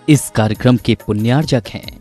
इस कार्यक्रम के पुण्यार्जक हैं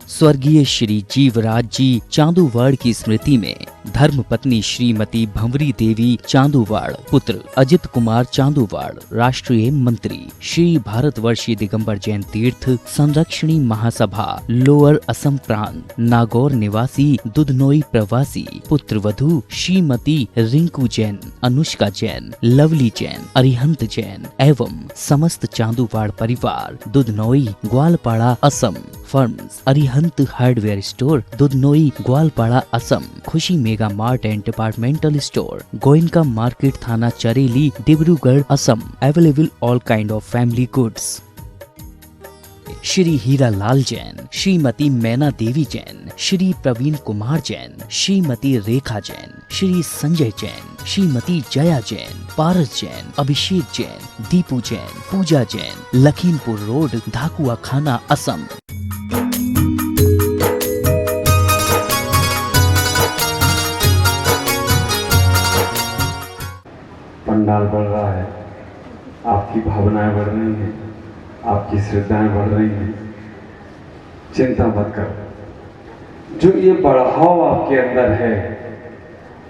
स्वर्गीय श्री जीवराज जी चांदूवाड़ की स्मृति में धर्मपत्नी श्रीमती भंवरी देवी चांदूवाड़, पुत्र अजित कुमार चांदूवाड़, राष्ट्रीय मंत्री, श्री भारतवर्षीय दिगंबर जैन तीर्थ संरक्षणी महासभा लोअर असम प्रांत, नागौर निवासी दुधनोई प्रवासी, पुत्र वधू श्रीमती रिंकू जैन, अनुष्का जैन, लवली जैन, अरिहंत जैन एवं समस्त चांदूवाड़ परिवार, Dudhnoi Goalpara Assam. Firms Arihant hardware store, Dudhnoi Goalpara Assam. Khushi mega mart and departmental store, Goenka market, Thana Charali, Dibrugarh Assam. Available all kind of family goods. Shri Hira Lal Jain, Shrimati Maina Devi Jain, Shri Praveen Kumar Jain, Shrimati Rekha Jain, Shri Sanjay Jain, Shrimati Jaya Jain, Paras Jain, Abhishek Jain, Deepu Jain, Puja Jain, Lakhimpur road, धाकुआ खाना, असम। पंडाल बढ़ रहा है, आपकी भावनाएं बढ़ रही हैं, आपकी श्रद्धाएं बढ़ रही हैं। चिंता मत करो, जो ये बढ़ाव आपके अंदर है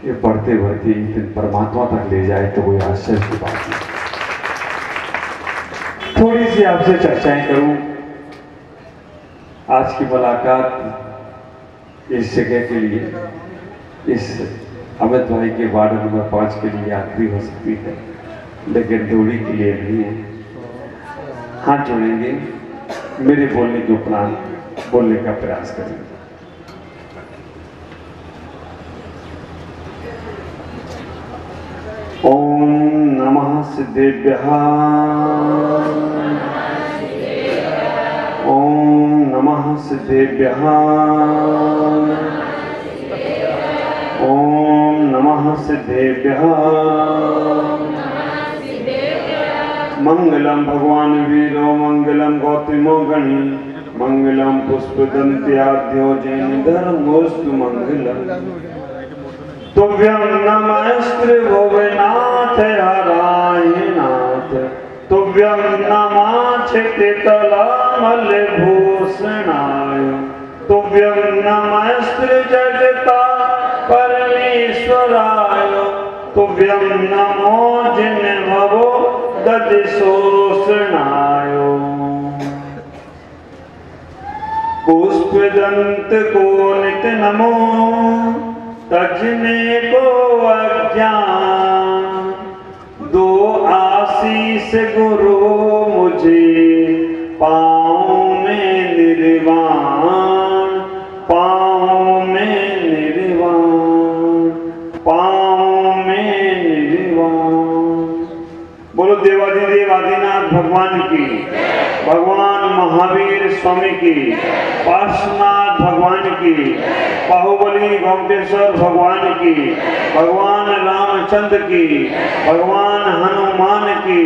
ये बढ़ते बढ़ते एक दिन परमात्मा तक ले जाए तो कोई आश्चर्य की बात नहीं। थोड़ी सी आपसे चर्चाएं करूं। आज की मुलाकात इस जगह के लिए, इस अमित भाई के वार्ड नंबर 5 के लिए आखिरी हो सकती है, लेकिन दूरी के लिए नहीं है। हाथ जोड़ेंगे, मेरे बोलने के उपरांत बोलने का प्रयास करेंगे। ओम नमः सिद्धेभ्यः, ओम नमः सिद्धेभ्यः, ओम नमः सिद्धेभ्यः। मंगलम भगवान वीरो, मंगलम गौतमो गणी, मंगलम पुष्पदंत्याद्यो जैन धर्मोस्तु मंगलम। तुभ्यं नमस्ते भुवनाथ हरायनाथ, तुभ्यं नमः चित्तलामल भूषणाय, तुभ्यं नमस्ते जगता परमेश्वराय, तुभ्यं नमो जिन्मवो दधिशोषणाय। पुष्पदंत को नित नमो, तजने को अज्ञान, दो आशीष गुरु मुझे, पाँव में निर्वाण, पाँव में निर्वाण, पाँव में निर्वाण। बोलो देवाधिदेव आदिनाथ भगवान की, भगवान महावीर स्वामी की, पार्श्वनाथ भगवान की, बाहुबली गोमटेश्वर भगवान की, भगवान रामचंद्र की, भगवान हनुमान की,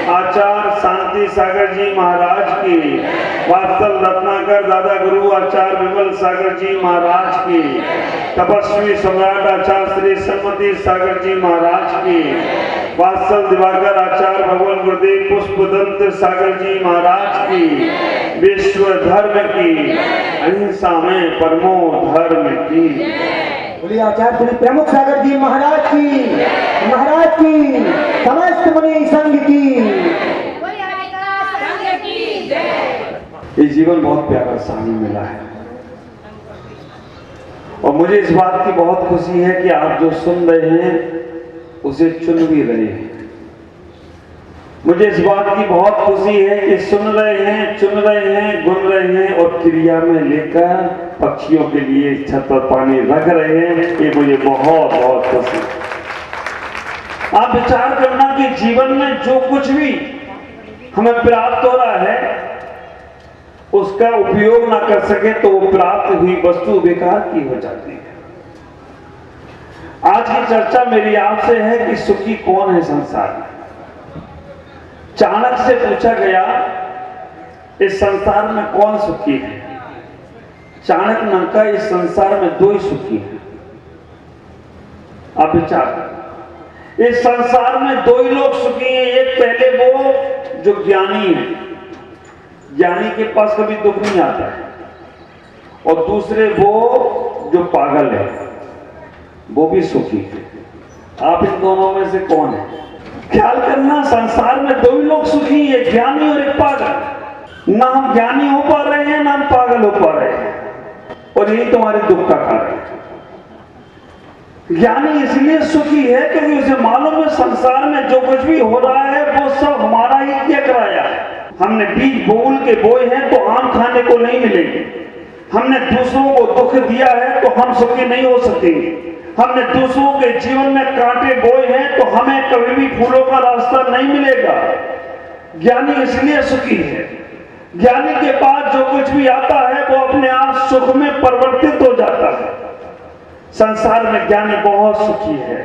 आचार्य शांति सागर जी महाराज की, वात्सल रत्नाकर दादा गुरु आचार्य विमल सागर जी महाराज की, तपस्वी सम्राट आचार्य श्री सन्मति सागर जी महाराज की, वात्सल दिवाकर आचार्य भगवान गुरुदेव पुष्पदंत सागर जी महाराज की, विश्व धर्म की, अहिंसा में परमो धर्म की। बोलिए आचार्य श्री प्रमुख सागर जी महाराज की, समस्त मुनि संघ की। ये जीवन बहुत प्यारा सामने मिला है और मुझे इस बात की बहुत खुशी है कि आप जो सुन रहे हैं उसे चुन भी रहे हैं। मुझे इस बात की बहुत खुशी है कि सुन रहे हैं, चुन रहे हैं, गुन रहे हैं और क्रिया में लेकर पक्षियों के लिए छत पर पानी रख रहे हैं। ये मुझे बहुत बहुत खुशी है। आप विचार करना कि जीवन में जो कुछ भी हमें प्राप्त हो रहा है उसका उपयोग ना कर सके तो वो प्राप्त हुई वस्तु बेकार की हो जाती है। आज की चर्चा मेरी आपसे है कि सुखी कौन है संसार में। चाणक्य से पूछा गया इस संसार में कौन सुखी है। चाणक्य ने कहा इस संसार में दो ही सुखी हैं। आप विचार करें, इस संसार में दो ही लोग सुखी हैं। एक पहले वो जो ज्ञानी है, ज्ञानी के पास कभी दुख नहीं आता है, और दूसरे वो जो पागल है वो भी सुखी है। आप इन दोनों में से कौन है? ख्याल करना, संसार में दो ही लोग सुखी है, ज्ञानी और एक पागल। ना हम ज्ञानी हो पा रहे हैं, ना हम पागल हो पा रहे हैं, और यही तुम्हारे दुख का कारण है। ज्ञानी इसलिए सुखी है क्योंकि उसे मालूम है संसार में जो कुछ भी हो रहा है वो सब हमारा ही किया कराया है। हमने बीज बोल के बोए हैं तो आम खाने को नहीं मिलेंगे। हमने दूसरों को दुख दिया है तो हम सुखी नहीं हो सकेंगे। हमने दूसरों के जीवन में कांटे बोए हैं तो हमें कभी भी फूलों का रास्ता नहीं मिलेगा। ज्ञानी इसलिए सुखी है। ज्ञानी के पास जो कुछ भी आता है वो अपने आप सुख में परिवर्तित हो जाता है। संसार में ज्ञानी बहुत सुखी है,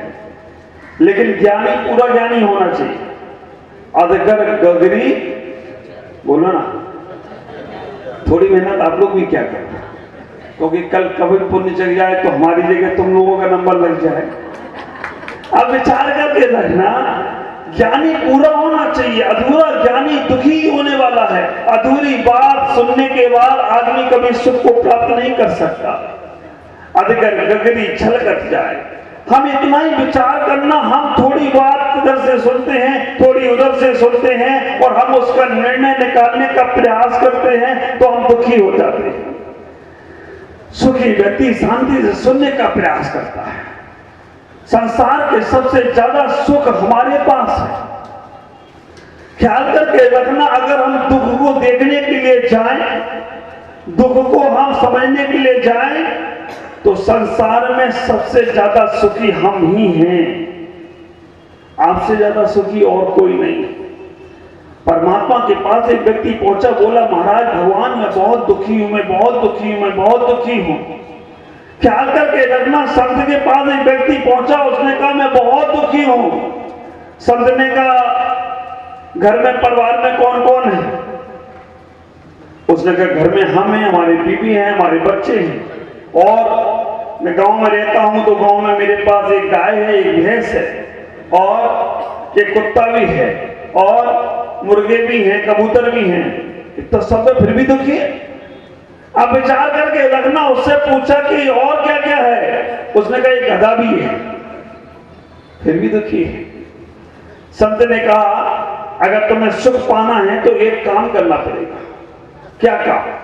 लेकिन ज्ञानी पूरा ज्ञानी होना चाहिए। अधगर गगरी बोलो ना, थोड़ी मेहनत आप लोग भी क्या करें, क्योंकि कल कभी पुण्य चल जाए तो हमारी जगह तुम लोगों का नंबर लग जाए। अब विचार करके रखना, ज्ञानी पूरा होना चाहिए। अधूरा ज्ञानी दुखी होने वाला है। अधूरी बात सुनने के बाद आदमी कभी सुख को प्राप्त नहीं कर सकता। अधगर गगरी छलकत जाए। हम इतना ही विचार करना, हम थोड़ी बात इधर से सुनते हैं, थोड़ी उधर से सुनते हैं, और हम उसका निर्णय निकालने का प्रयास करते हैं तो हम दुखी हो जाते हैं। सुखी व्यक्ति शांति से सुनने का प्रयास करता है। संसार के सबसे ज्यादा सुख हमारे पास है। ख्याल करके रखना, अगर हम दुख को देखने के लिए जाएं, दुख को हम समझने के लिए जाएं, तो संसार में सबसे ज्यादा सुखी हम ही हैं। आपसे ज्यादा सुखी और कोई नहीं। परमात्मा के पास एक व्यक्ति पहुंचा, बोला महाराज भगवान मैं बहुत दुखी हूं, मैं बहुत दुखी हूं, मैं बहुत दुखी हूं। ख्याल करके रखना, संत के पास एक व्यक्ति पहुंचा, उसने कहा मैं बहुत दुखी हूं। संत ने कहा घर में परिवार में कौन कौन है? उसने कहा घर में हम हैं, हमारी बीवी है, हमारे बच्चे हैं, और मैं गांव में रहता हूं तो गांव में मेरे पास एक गाय है, एक भैंस है, और एक कुत्ता भी है, और मुर्गे भी हैं, कबूतर भी हैं। तो सब तो फिर भी दुखी है। अब विचार करके रखना, उससे पूछा कि और क्या क्या है? उसने कहा एक गधा भी है, फिर भी दुखी है। संत ने कहा अगर तुम्हें सुख पाना है तो एक काम करना पड़ेगा। क्या काम?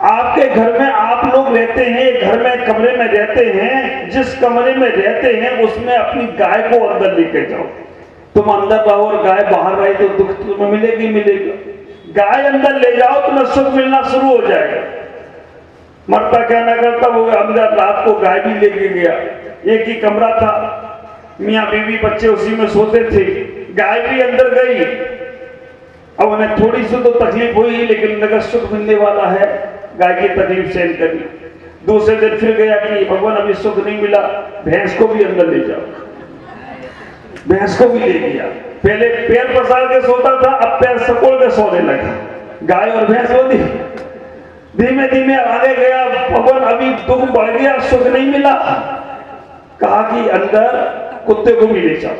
आपके घर में आप लोग रहते हैं, घर में कमरे में रहते हैं, जिस कमरे में रहते हैं उसमें अपनी गाय को अंदर लेके जाओ। तुम अंदर रहो और गाय बाहर रही तो दुख तुम्हें मिलेगी मिलेगा। गाय अंदर ले जाओ, तुम्हें सुख मिलना शुरू हो जाएगा। मरता क्या ना करता, वो अंदर रात को गाय भी लेके गया। एक ही कमरा था, मियाँ बीवी बच्चे उसी में सोते थे, गाय भी अंदर गई। अब उन्हें थोड़ी सी तो तकलीफ हुई, लेकिन अगर सुख मिलने वाला है गाय की तकलीफ सहन करी। दूसरे दिन फिर गया कि भगवान अभी सुख नहीं मिला, भैंस को भी अंदर ले जाओ। भैंस को भी ले गया। पहले पैर पसार के सोता था, अब पैर सकोड़ के सोने लगा। गाय और भैंस होती। धीमे धीमे आगे गया, भगवान अभी दुख बढ़ गया, सुख नहीं मिला। कहा कि अंदर कुत्ते को भी ले जाओ।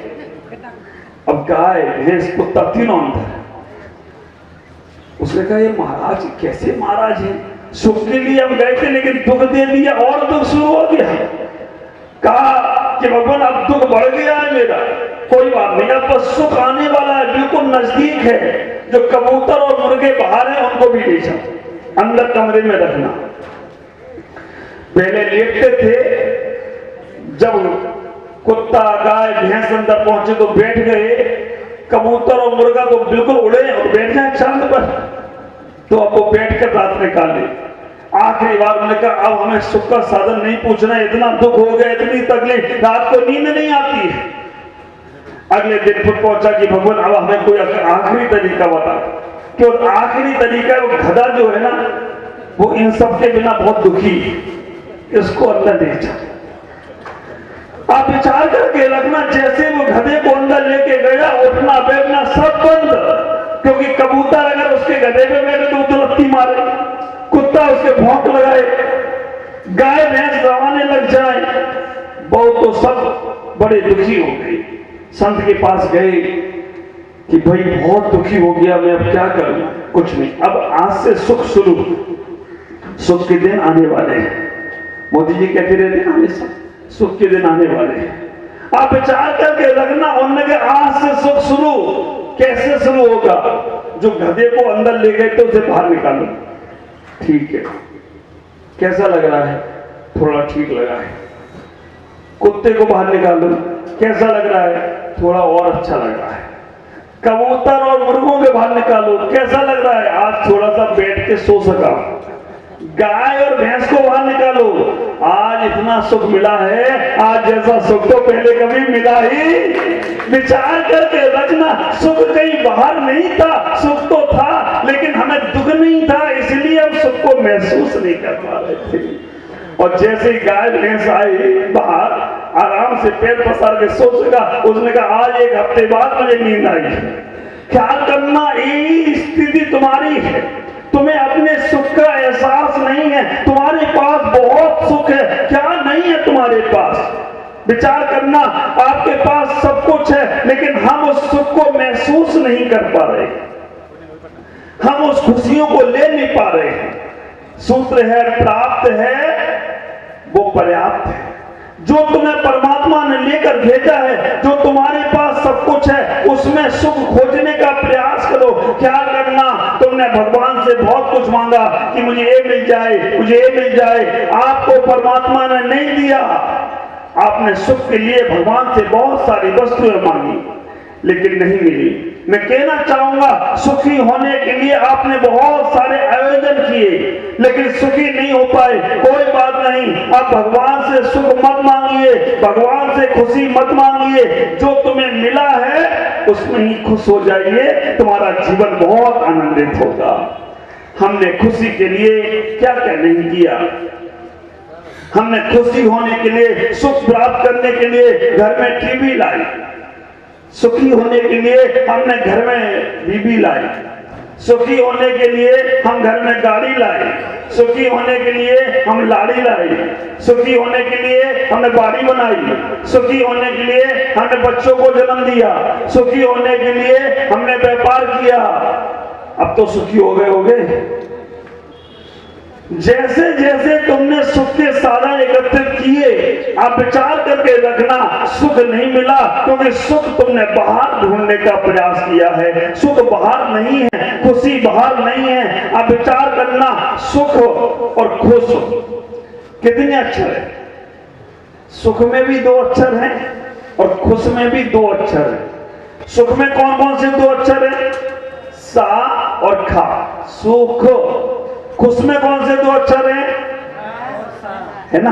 अब गाय भैंस कुत्ता तीनों अंदर। उसने कहा ये महाराज कैसे महाराज है, सुख के लिए हम गए थे लेकिन दुख दे दिया और दुख शुरू हो गया। कहा कि भगवान अब दुख बढ़ गया है मेरा। कोई बात नहीं, अब बस सुख आने वाला है, बिल्कुल नजदीक है। जो कबूतर और मुर्गे बाहर हैं उनको भी ले जाओ, अंदर कमरे में रखना। पहले लेटते थे, जब कुत्ता गाय भैंस अंदर पहुंचे तो बैठ गए। कबूतर और मुर्गा तो बिल्कुल उड़े और बैठ जाए चांद पर, तो अब वो बैठ कर रात निकाले। आखिरी बार उन्होंने कहा अब हमें सुख का साधन नहीं पूछना, इतना दुख हो गया, इतनी तकलीफ, रात को नींद नहीं आती है। अगले दिन फिर पहुंचा कि भगवान अब हमें कोई आखिरी तरीका बता। क्यों आखिरी तरीका? वो गधा जो है ना, वो इन सब के बिना बहुत दुखी, इसको अंदर ले जाओ। आप विचार करके रखना, जैसे वो गधे को अंदर लेके गया, उठना बैठना सब बंद। क्योंकि कबूतर अगर उसके गधे पे बैठे तो वो लत्ती मारे, कुत्ता उसके भौंक लगाए, गाय भैंस दबाने लग जाए, बहुत तो सब बड़े दुखी हो गए। संत के पास गए, कि भाई बहुत दुखी हो गया, मैं अब क्या करूं? कुछ नहीं, अब आज से सुख शुरू, सुख के दिन आने वाले हैं। मोदी जी कहते रहते हैं हमेशा सुख के दिन आने वाले हैं। आप विचार करके रखना, उन्होंने कहा आज से सुख शुरू। कैसे शुरू होगा? जो गधे को अंदर ले गए थे उसे बाहर निकालो, ठीक है। कैसा लग रहा है? थोड़ा ठीक लगा है। कुत्ते को बाहर निकालो, कैसा लग रहा है? थोड़ा और अच्छा लग रहा है। कबूतर और मुर्गों के बाहर निकालो, कैसा लग रहा है? आज थोड़ा सा बैठ के सो सका। गाय और भैंस को बाहर निकालो, आज इतना सुख मिला है, आज जैसा सुख तो पहले कभी मिला ही। विचार करके रखना, सुख कहीं बाहर नहीं था, सुख तो था, लेकिन हमें दुख नहीं था, इसलिए हम सुख को महसूस नहीं कर पा रहे थे। और जैसे ही गाय भैंस आई बाहर, आराम से पैर पसार के सो सका, उसने कहा आज एक हफ्ते बाद मुझे नींद आई। ख्याल करना, यही स्थिति तुम्हारी है। तुम्हें अपने सुख का एहसास नहीं है। तुम्हारे पास बहुत सुख है, क्या नहीं है तुम्हारे पास? विचार करना, आपके पास सब कुछ है, लेकिन हम उस सुख को महसूस नहीं कर पा रहे, हम उस खुशियों को ले नहीं पा रहे हैं। सूत्र है, प्राप्त है वो पर्याप्त है। जो तुम्हें परमात्मा ने लेकर भेजा है, जो तुम्हारे पास सब कुछ है, उसमें सुख खोजने का प्रयास करो। क्या करना, तुमने भगवान से बहुत कुछ मांगा कि मुझे ये मिल जाए, मुझे ये मिल जाए, आपको परमात्मा ने नहीं दिया। आपने सुख के लिए भगवान से बहुत सारी वस्तुएं मांगी, लेकिन नहीं मिली। मैं कहना चाहूंगा, सुखी होने के लिए आपने बहुत सारे आयोजन किए, लेकिन सुखी नहीं हो पाए। कोई बात नहीं, आप भगवान से सुख मत मांगिए, भगवान से खुशी मत मांगिए। जो तुम्हें मिला है उसमें ही खुश हो जाइए, तुम्हारा जीवन बहुत आनंदित होगा। हमने खुशी के लिए क्या क्या नहीं किया। हमने खुशी होने के लिए, सुख प्राप्त करने के लिए घर में टीवी लाई। सुखी होने के लिए हमने घर में बीबी लाई। सुखी होने के लिए हम घर में गाड़ी लाए। सुखी होने के लिए हम लाड़ी लाई। सुखी होने के लिए हमने बाड़ी बनाई। सुखी होने के लिए हमने बच्चों को जन्म दिया। सुखी होने के लिए हमने व्यापार किया। अब तो सुखी हो गए। जैसे जैसे तुमने सुख के साधन एकत्रित किए, आप विचार करके रखना, सुख नहीं मिला, क्योंकि सुख तुमने बाहर ढूंढने का प्रयास किया है। सुख बाहर नहीं है, खुशी बाहर नहीं है। आप विचार करना, सुख और खुश कितने अक्षर है? सुख में भी 2 अक्षर हैं और खुश में भी 2 अक्षर हैं। सुख में कौन कौन से 2 अक्षर हैं? सा और खा, सुख। खुश में कौन से 2 अक्षर हैं? है ना?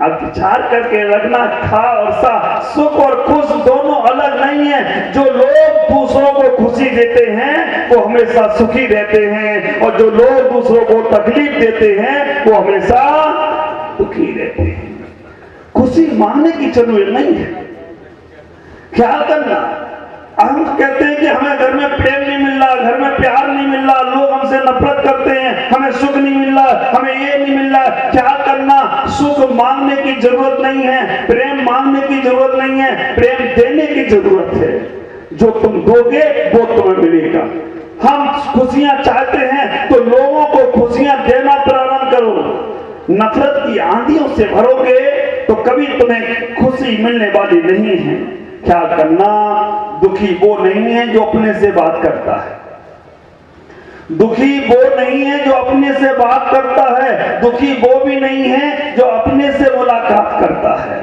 अब विचार करके रखना, खा और सा। सुख और खुश दोनों अलग नहीं है। जो लोग दूसरों को खुशी देते हैं वो हमेशा सुखी रहते हैं, और जो लोग दूसरों को तकलीफ देते हैं वो हमेशा दुखी रहते हैं। खुशी मांगने की जरूरत नहीं है। ख्याल करना, हम कहते हैं कि हमें घर में प्रेम नहीं मिल रहा, घर में प्यार नहीं मिल रहा, लोग हमसे नफरत करते हैं, हमें सुख नहीं मिल रहा, हमें ये नहीं मिल रहा। क्या करना, सुख मांगने की जरूरत नहीं है, प्रेम मांगने की जरूरत नहीं है, प्रेम देने की जरूरत है। जो तुम दोगे वो तुम्हें मिलेगा। हम खुशियां चाहते हैं तो लोगों को खुशियां देना प्रारंभ करो। नफरत की आंधियों से भरोगे तो कभी तुम्हें खुशी मिलने वाली नहीं है। ख्याल करना, दुखी वो नहीं है जो अपने से बात करता है। दुखी वो नहीं है जो अपने से बात करता है। दुखी वो भी नहीं है जो अपने से मुलाकात करता है।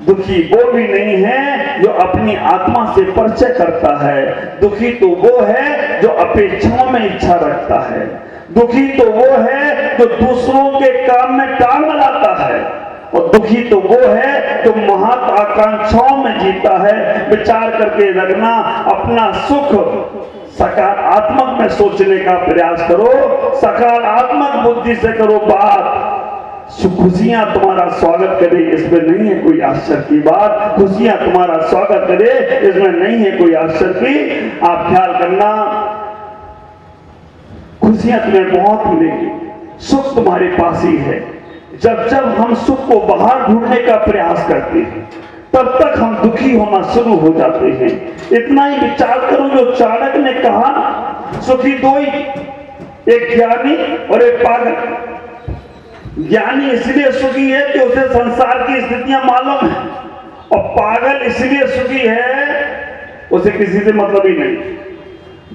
दुखी वो भी नहीं है जो अपनी आत्मा से परिचय करता है। दुखी तो वो है जो अपेक्षाओं में इच्छा रखता है। दुखी तो वो है जो दूसरों के काम में टांग अड़ाता है। और दुखी तो वो है जो महत्वाकांक्षाओं में जीता है। विचार करके रखना, अपना सुख सकारात्मक में सोचने का प्रयास करो, सकारात्मक बुद्धि से करो बात। खुशियां तुम्हारा स्वागत करे, इसमें नहीं है कोई आश्चर्य की बात। खुशियां तुम्हारा स्वागत करे, इसमें नहीं है कोई आश्चर्य की। आप ख्याल करना, खुशियां तुम्हें बहुत मिलेगी, सुख तुम्हारे पास ही है। जब जब हम सुख को बाहर ढूंढने का प्रयास करते हैं तब तक हम दुखी होना शुरू हो जाते हैं। इतना ही विचार करो, जो चाणक्य ने कहा सुखी दो ही, एक ज्ञानी और एक पागल। ज्ञानी इसलिए सुखी है कि उसे संसार की स्थितियां मालूम है, और पागल इसलिए सुखी है उसे किसी से मतलब ही नहीं।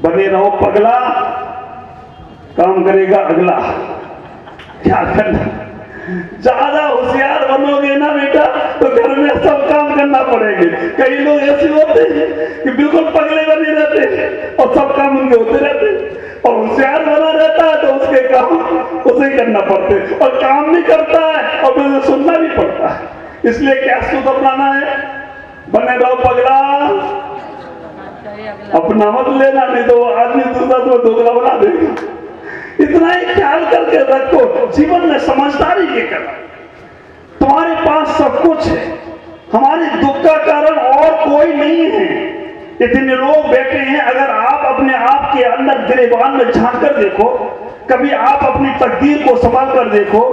बने रहो पगला, काम करेगा अगला। क्या करना, ज्यादा होशियार बनोगे ना बेटा तो घर में सब काम करना पड़ेंगे। कई लोग ऐसे होते हैं कि बिल्कुल पगले बने रहते हैं और सब काम उनके होते रहते हैं, और होशियार बना रहता है तो उसके काम उसे करना पड़ते हैं, और काम भी करता है और उसे सुनना भी पड़ता है। इसलिए क्या सूत्र अपनाना है? बने रहो पगला, अपना मत लेना, नहीं तो आदमी दूसरा तो दोगला बना देगा। इतना ही ख्याल करके रखो, जीवन में समझदारी लेकर। तुम्हारे पास सब कुछ है, हमारे दुख का कारण और कोई नहीं है। इतने लोग बैठे हैं, अगर आप अपने आप के अंदर गिरेबान में झांक कर देखो, कभी आप अपनी तकदीर को संभाल कर देखो।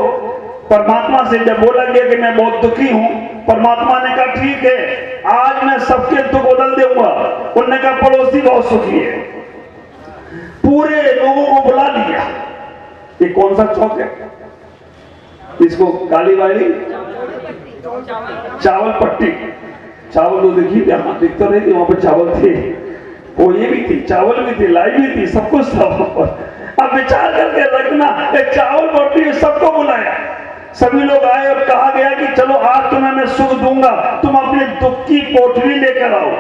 परमात्मा से जब बोला गया कि मैं बहुत दुखी हूं, परमात्मा ने कहा ठीक है, आज मैं सबके दुख बदल दूंगा। उन्होंने कहा पड़ोसी बहुत सुखी है, पूरे लोगों को बुला लिया। ये कौन सा चौक है? इसको कालीबाड़ी चावल पट्टी। चावल तो देखिए यहाँ दिख तो नहीं थी, वहां पर चावल थे, वो ये भी थी, चावल भी थी, लाई भी थी, सब कुछ था वहां पर। अब विचार करके रखना, एक चावल पट्टी सबको बुलाया, सभी लोग आए और कहा गया कि चलो आज तुम्हें मैं सुख दूंगा, तुम अपने दुख की पोटली लेकर आओ।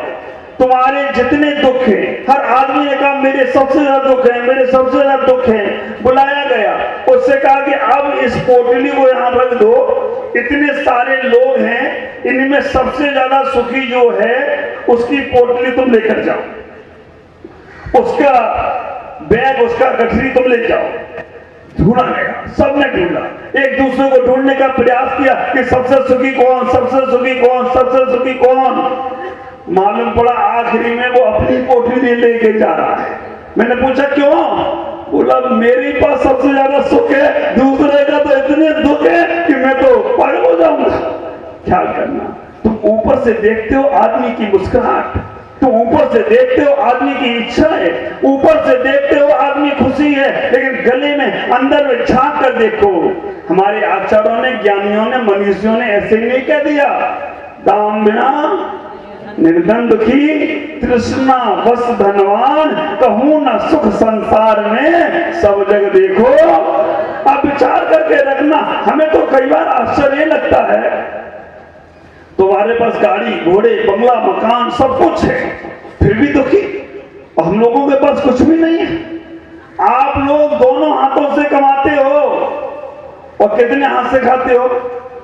तुम्हारे जितने दुख हैं, हर आदमी ने कहा मेरे सबसे ज्यादा दुख है, मेरे सबसे ज्यादा दुख है। बुलाया गया, उससे कहा कि अब इस पोटली को यहाँ रख दो, इतने सारे लोग हैं, इनमें सबसे ज्यादा सुखी जो है उसकी पोटली तुम लेकर जाओ, उसका बैग, उसका गठरी तुम ले जाओ। ढूंढा गया, सबने ढूंढा, एक दूसरे को ढूंढने का प्रयास किया कि सबसे सुखी कौन, सबसे सुखी कौन, सबसे सुखी कौन। मालूम पड़ा आखिरी में वो अपनी पोटली लेके जा रहा है। मैंने पूछा क्यों? बोला मेरे पास सबसे ज्यादा सुख है, दूसरे का तो इतने दुख है कि मैं तो पागल हो जाऊंगा। ख्याल करना, तुम ऊपर से देखते हो आदमी की मुस्कुराहट, तुम ऊपर से देखते हो आदमी की इच्छा है, ऊपर से देखते हो आदमी खुशी है, लेकिन गले में अंदर में झांक कर देखो। हमारे आचार्यों ने, ज्ञानियों ने, मनीषियों ने ऐसे नहीं कह दिया, दाम बिना निर्धन दुखी, तृष्णा बस धनवान, कहूं न सुख संसार में, सब जग देखो। अब विचार करके रखना, हमें तो कई बार आश्चर्य लगता है, तुम्हारे पास गाड़ी घोड़े बंगला मकान सब कुछ है, फिर भी दुखी, और हम लोगों के पास कुछ भी नहीं है। आप लोग दोनों हाथों से कमाते हो, और कितने हाथ से खाते हो?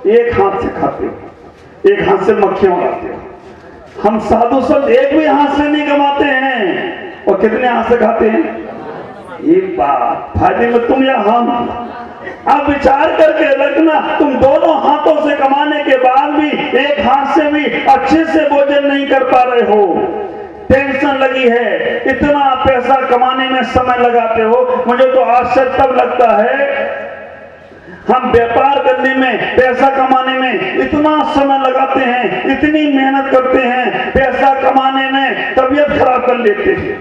एक हाथ से खाते हो, एक हाथ से मक्खियां उड़ाते हो। हम साधु संत एक भी हाथ से नहीं कमाते हैं, और कितने हाथ से खाते हैं? एक बात, फायदे में तुम या हम। अब विचार करके रखना, तुम दोनों हाथों से कमाने के बाद भी एक हाथ से भी अच्छे से भोजन नहीं कर पा रहे हो, टेंशन लगी है, इतना पैसा कमाने में समय लगाते हो। मुझे तो आश्चर्य तब लगता है, हम व्यापार करने में, पैसा कमाने में इतना समय लगाते हैं, इतनी मेहनत करते हैं, पैसा कमाने में तबीयत खराब कर लेते हैं,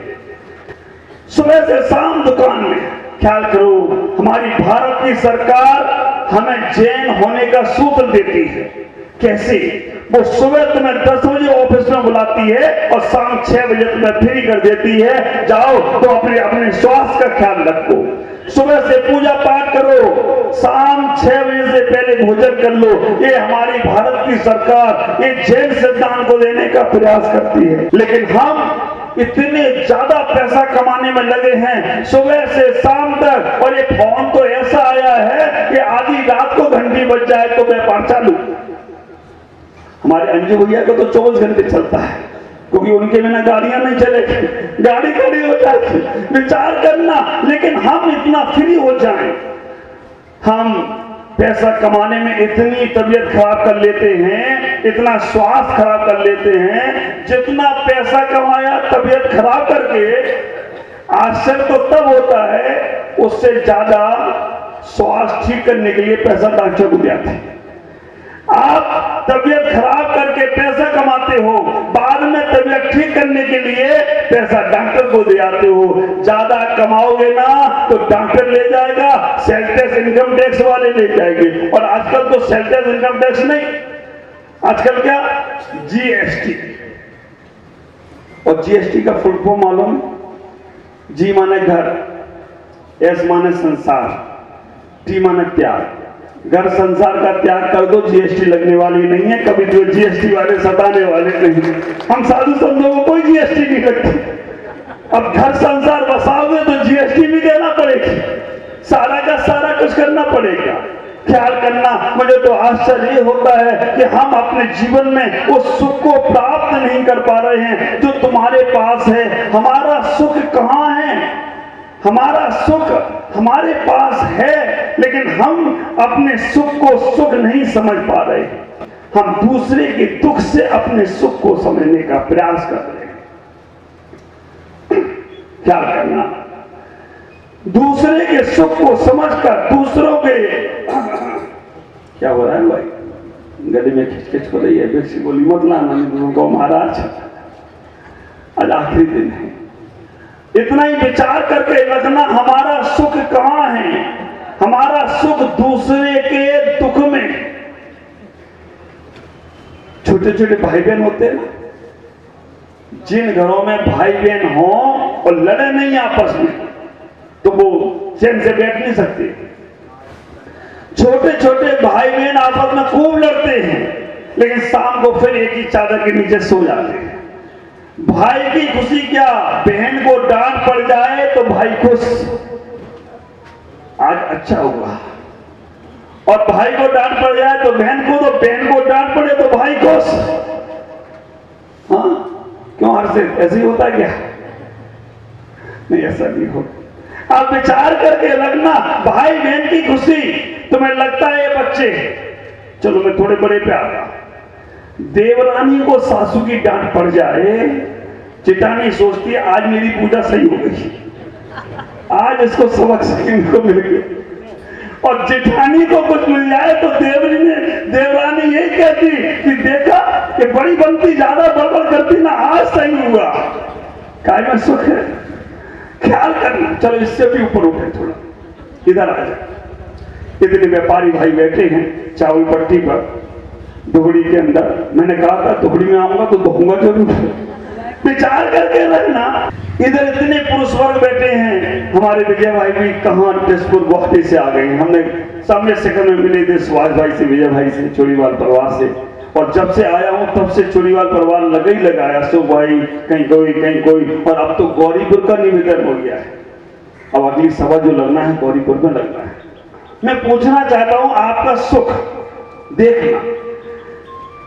सुबह से शाम दुकान में। ख्याल करो, हमारी भारत की सरकार हमें जैन होने का सूत्र देती है। कैसे? वो सुबह तुम्हें 10 बजे ऑफिस में बुलाती है और शाम 6 बजे तुम्हें फ्री कर देती है, जाओ तो अपने स्वास्थ्य का ख्याल रखो, सुबह से पूजा पाठ करो, शाम 6 बजे से पहले भोजन कर लो। ये हमारी भारत की सरकार ये जैन सिद्धांत को देने का प्रयास करती है, लेकिन हम इतने ज्यादा पैसा कमाने में लगे हैं सुबह से शाम तक, और ये फोन तो ऐसा आया है कि आधी रात को घंटी बज जाए तो व्यापार चालू। हमारे अंजू भैया को तो 24 घंटे चलता है, क्योंकि उनके बिना गाड़ियां नहीं चलेगी, गाड़ी खड़ी हो जाती। विचार करना, लेकिन हम इतना फ्री हो जाएं, हम पैसा कमाने में इतनी तबीयत खराब कर लेते हैं, इतना स्वास्थ्य खराब कर लेते हैं, जितना पैसा कमाया तबीयत खराब करके। आश्चर्य तो तब होता है, उससे ज्यादा स्वास्थ्य ठीक करने के लिए पैसा डॉक्टर को दिया था। आप तबीयत खराब करके पैसा कमाते हो, बाद में तबीयत ठीक करने के लिए पैसा डॉक्टर को दे आते हो। ज्यादा कमाओगे ना तो डॉक्टर ले जाएगा, सेल टैक्स इनकम टैक्स वाले ले जाएंगे। और आजकल तो सेल टैक्स इनकम टैक्स नहीं, आजकल क्या जीएसटी। और जीएसटी का फुल फॉर्म मालूम? जी माने घर, एस माने संसार, टी माने त्याग। घर संसार का त्याग कर दो, जीएसटी लगने वाली नहीं है। कभी तो जीएसटी वाले सताने वाले नहीं। हम साधु संतों को कोई जीएसटी नहीं लगती। अब घर संसार बसाओगे तो जीएसटी भी देना पड़ेगी, सारा का सारा कुछ करना पड़ेगा। ख्याल करना, मुझे तो आश्चर्य होता है कि हम अपने जीवन में उस सुख को प्राप्त नहीं कर पा रहे हैं जो तुम्हारे पास है। हमारा सुख कहाँ है? हमारा सुख हमारे पास है, लेकिन हम अपने सुख को सुख नहीं समझ पा रहे। हम दूसरे के दुख से अपने सुख को समझने का प्रयास कर रहे हैं। ख्याल करना, दूसरे के सुख को समझकर दूसरों के क्या हो रहा है भाई? गले में खिचखिच हो रही है, बेसी बोली मत लाना, नहीं महाराज आज आखिरी दिन है। इतना ही विचार करके रखना, हमारा सुख कहाँ है? हमारा सुख दूसरे के दुख में। छोटे छोटे भाई बहन होते हैं ना, जिन घरों में भाई बहन हो और लड़े नहीं आपस में, तो वो चैन से बैठ नहीं सकते। छोटे छोटे भाई बहन आपस में खूब लड़ते हैं, लेकिन शाम को फिर एक ही चादर के नीचे सो जाते हैं। भाई की खुशी क्या? बहन को डांट पड़ जाए तो भाई खुश, आज अच्छा हुआ। और भाई को डांट पड़ जाए तो बहन को, तो बहन को डांट पड़े तो भाई खुश। हाँ, क्यों हर्षित? ऐसे ही होता क्या? नहीं, ऐसा नहीं होता। आप विचार करके रखना, भाई बहन की खुशी। तुम्हें लगता है ये बच्चे, चलो मैं थोड़े बड़े पे आता, देवरानी को सासू की डांट पड़ जाए, चिटानी सोचती है आज मेरी पूजा सही हो गई, आज इसको सबक सीखने को मिल गया। और जेठानी को कुछ मिल जाए तो देवरानी यही कहती कि देखा कि बड़ी बनती, ज्यादा बड़बड़ करती ना, आज सही हुआ। काय में सुख है? ख्याल करना। चलो इससे भी ऊपर उठे, थोड़ा इधर आ जाए। इतने व्यापारी भाई बैठे हैं चावल पट्टी पर, दुहड़ी के अंदर। मैंने कहा था दुहड़ी में आऊंगा तो दुहूंगा जरूर। विचार करके रखना। इधर इतने पुरुष वर्ग बैठे हैं, हमारे विजय भाई भी कहाँ तेजपुर गुवाहाटी से आ गए हैं। हमने सामने सेकंड में मिले थे सुभाष भाई से, विजय भाई से, चोरीवाल परिवार से। और जब से आया हूं तब से चोरीवाल परिवार लगा ही लगाया, अशोक भाई कहीं कोई कहीं कोई। और अब तो गौरीपुर का निवेदन हो गया है, अब अगली सभा जो लगना है गौरीपुर में लगना है। मैं पूछना चाहता हूं, आपका सुख देखना,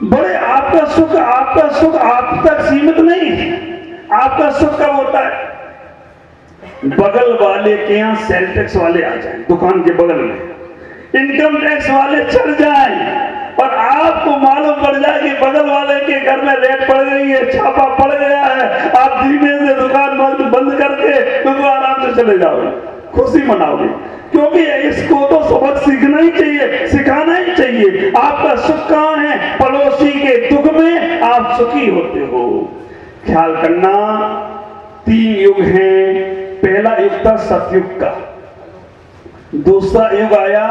बड़े आपका सुख आप तक सीमित नहीं है। आपका सुख कब होता है? बगल वाले के यहाँ सेल टैक्स वाले आ जाएं, दुकान के बगल में इनकम टैक्स वाले चढ़ जाएं, और आपको मालूम पड़ जाए कि बगल वाले के घर में रेट पड़ गई है, छापा पड़ गया है। आप धीमे से दुकान बंद करके तुम आराम से चले जाओगे, खुशी मनाओगे, क्योंकि इसको तो सबक सीखना ही चाहिए, सिखाना ही चाहिए। आपका सुख कहाँ है? पड़ोसी के दुख में आप सुखी होते हो। ख्याल करना, 3 युग हैं। पहला युग था सतयुग का, दूसरा युग आया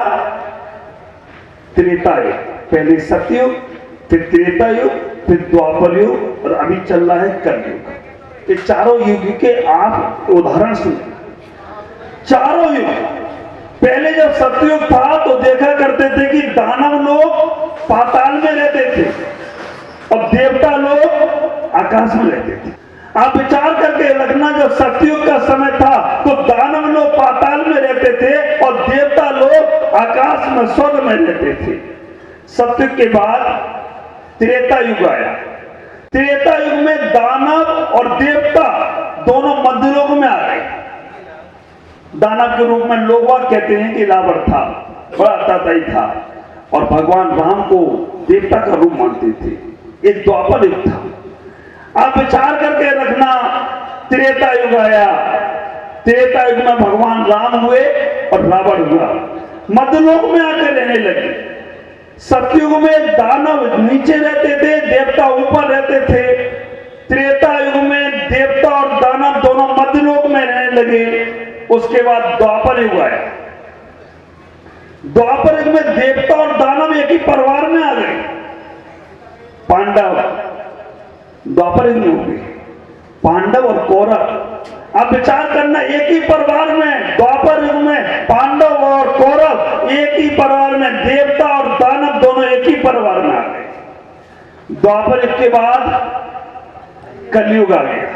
त्रेता युग। पहले सतयुग, फिर त्रेता युग, फिर द्वापर युग, और अभी चल रहा है कलयुग। ये चारों युग के आप उदाहरण सुने। चारों युग, पहले जब सतयुग था तो देखा करते थे कि दानव लोग पाताल में रहते थे और देवता लोग आकाश में रहते थे। आप विचार करके रखना, जब सतयुग का समय था तो दानव लोग पाताल में रहते थे और देवता लोग आकाश में स्वर्ग में रहते थे। सतयुग के बाद त्रेता युग आया। त्रेता युग में दानव और देवता दोनों मध्य लोक में आ गए। दानव के रूप में लोग कहते हैं कि रावण था, बड़ा ताताई था, और भगवान राम को देवता का रूप मानते थे। एक द्वापर युग था। आप विचार करके रखना, त्रेता युग आया। त्रेता युग में भगवान राम हुए और रावण हुआ, मध्यलोक में आकर रहने लगे। सतयुग में दानव नीचे रहते थे, देवता ऊपर रहते थे। त्रेता युग में देवता और दानव दोनों मध्यलोक में रहने लगे। उसके बाद द्वापर युग आया। द्वापर युग में देवता और दानव एक ही परिवार में आ गए। पांडव द्वापर युग में हो गए, पांडव और कौरव। अब विचार करना, एक ही परिवार में द्वापर युग में पांडव और कौरव एक ही परिवार में, देवता और दानव दोनों एक ही परिवार में आ गए। द्वापर युग के बाद कलयुग आ गया।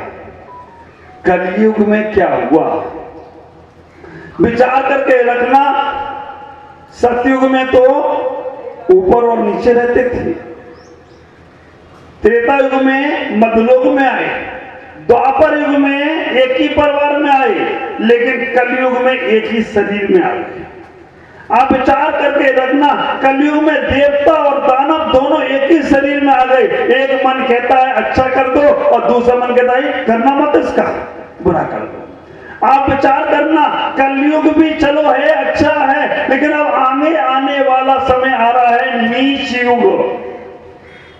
कलयुग में क्या हुआ विचार करके रखना। सतयुग में तो ऊपर और नीचे रहते थे, त्रेता युग में मध्यलोक में आए, द्वापर युग में एक ही परिवार में आए, लेकिन कलयुग में एक ही शरीर में आ गए। आप विचार करके रखना, कलयुग में देवता और दानव दोनों एक ही शरीर में आ गए। एक मन कहता है अच्छा कर दो और दूसरा मन कहता है करना मत, इसका बुरा कर दो। आप विचार करना, कलयुग भी चलो है, अच्छा है, लेकिन अब आने वाला समय आ रहा है नीच युग।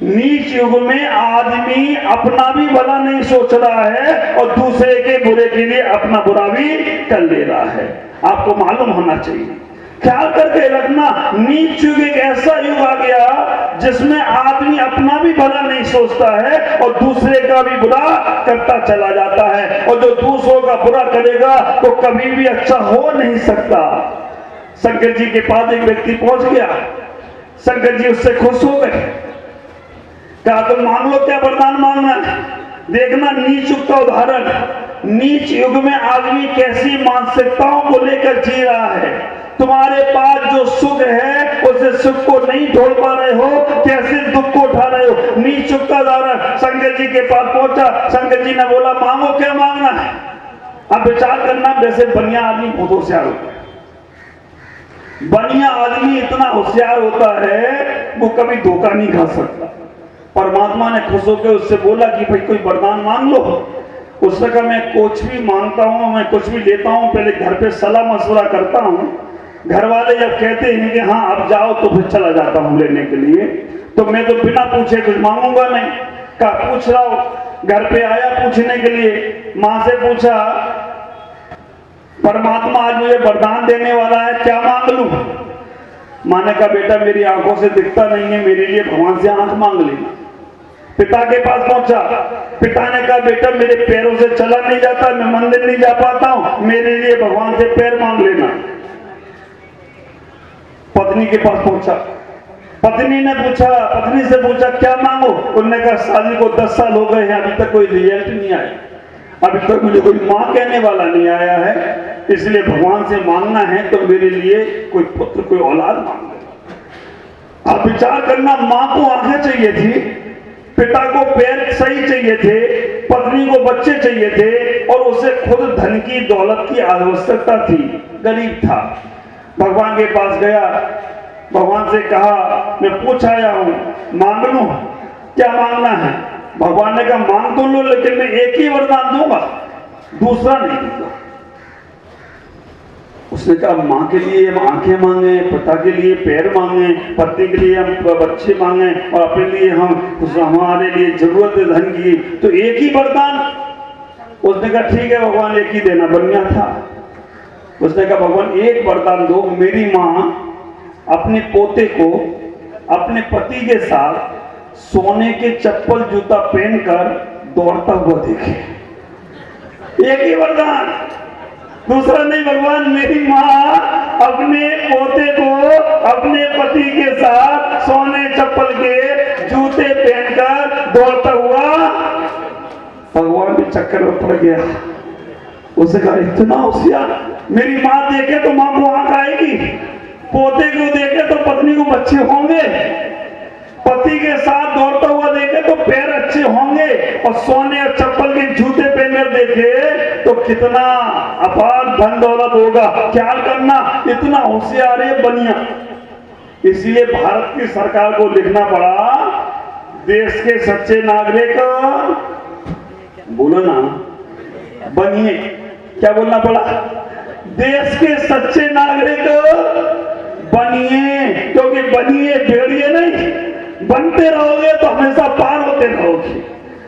नीच युग में आदमी अपना भी भला नहीं सोच रहा है और दूसरे के बुरे के लिए अपना बुरा भी कर ले रहा है। आपको मालूम होना चाहिए, ख्याल करके रखना। नीच युग एक ऐसा युग आ गया जिसमें आदमी अपना भी भला नहीं सोचता है और दूसरे का भी बुरा करता चला जाता है, और जो दूसरों का बुरा करेगा तो कभी भी अच्छा हो नहीं सकता। शंकर जी के पास एक व्यक्ति पहुंच गया। शंकर जी उससे खुश हो गए, कहा तुम मांग लो, क्या वरदान मांगना है। देखना नीच युग का उदाहरण। नीच युग में आदमी कैसी मानसिकताओं को लेकर जी रहा है। तुम्हारे पास जो सुख है उसे सुख को नहीं ढोल पा रहे हो, कैसे दुख को उठा रहे हो। नीच युग का उदाहरण। शंकर जी के पास पहुंचा, शंकर जी ने बोला मांगो, क्या मांगना है। अब विचार करना, वैसे बनिया आदमी बहुत होशियार होता है। बनिया आदमी इतना होशियार होता है वो कभी धोखा नहीं खा सकता। परमात्मा ने खुश होकर उससे बोला कि भाई कोई वरदान मांग लो। उसने कहा मैं कुछ भी मांगता हूँ, मैं कुछ भी लेता हूँ, पहले घर पे सलाह मशवरा करता हूँ। घर वाले जब कहते हैं कि हाँ अब जाओ, तो फिर चला जाता हूँ लेने के लिए। तो मैं तो बिना पूछे कुछ मांगूंगा नहीं। कहा पूछ रहा हूँ। घर पे आया पूछने के लिए, माँ से पूछा परमात्मा आज मुझे वरदान देने वाला है, क्या मांग लूं। माँ ने कहा बेटा मेरी आंखों से दिखता नहीं है, मेरे लिए भगवान से आंख मांग लेना। पिता के पास पहुंचा, पिता ने कहा बेटा मेरे पैरों से चला नहीं जाता, मैं मंदिर नहीं जा पाता हूं, मेरे लिए भगवान से पैर मांग लेना। पत्नी के पास पहुंचा, पत्नी से पूछा क्या मांगो। उन्होंने कहा शादी को 10 साल हो गए हैं, अभी तक कोई रिजल्ट नहीं आया, अभी तक मुझे कोई मां कहने वाला नहीं आया है, इसलिए भगवान से मांगना है तो मेरे लिए कोई पुत्र, कोई औलाद मांग लो। आप विचार करना, मां को आंखें चाहिए थी, पिता को पैर सही चाहिए थे, पत्नी को बच्चे चाहिए थे, और उसे खुद धन की दौलत की आवश्यकता थी, गरीब था। भगवान के पास गया, भगवान से कहा मैं पूछ आया हूं, मांग लूं, क्या मांगना है। भगवान ने कहा मांग तो लो, लेकिन मैं एक ही वरदान दूंगा, दूसरा नहीं दूंगा। उसने कहा मां के लिए हम आंखें मांगे, पिता के लिए पैर मांगे, पत्नी के लिए हम बच्चे मांगे, और अपने लिए हमारे लिए जरूरत है धन की, तो एक ही वरदान। उसने कहा ठीक है भगवान एक ही देना, बनिया था। उसने कहा भगवान एक वरदान दो, मेरी मां अपने पोते को अपने पति के साथ सोने के चप्पल जूता पहनकर दौड़ता हुआ देखे। एक ही वरदान, दूसरा नहीं। भगवान मेरी मां अपने पोते को अपने पति के साथ सोने चप्पल के जूते पहनकर दौड़ता हुआ, भगवान भी चक्कर में पड़ गया। उसे कहा इतना होशियार, मेरी मां देखे तो मां को आंख आएगी, पोते को देखे तो पत्नी को बच्चे होंगे, पति के साथ दौड़ता हुआ देखे तो पैर अच्छे होंगे, और सोने और चप्पल के जूते पहनकर देखे तो कितना अपार धन दौलत होगा। ख्याल करना, इतना होशियार है बनिया। इसलिए भारत की सरकार को लिखना पड़ा, देश के सच्चे नागरिक बोलो ना, बनिए। क्या बोलना पड़ा? देश के सच्चे नागरिक बनिए, क्योंकि बनिए भेड़िए दौड़ते रहोगे।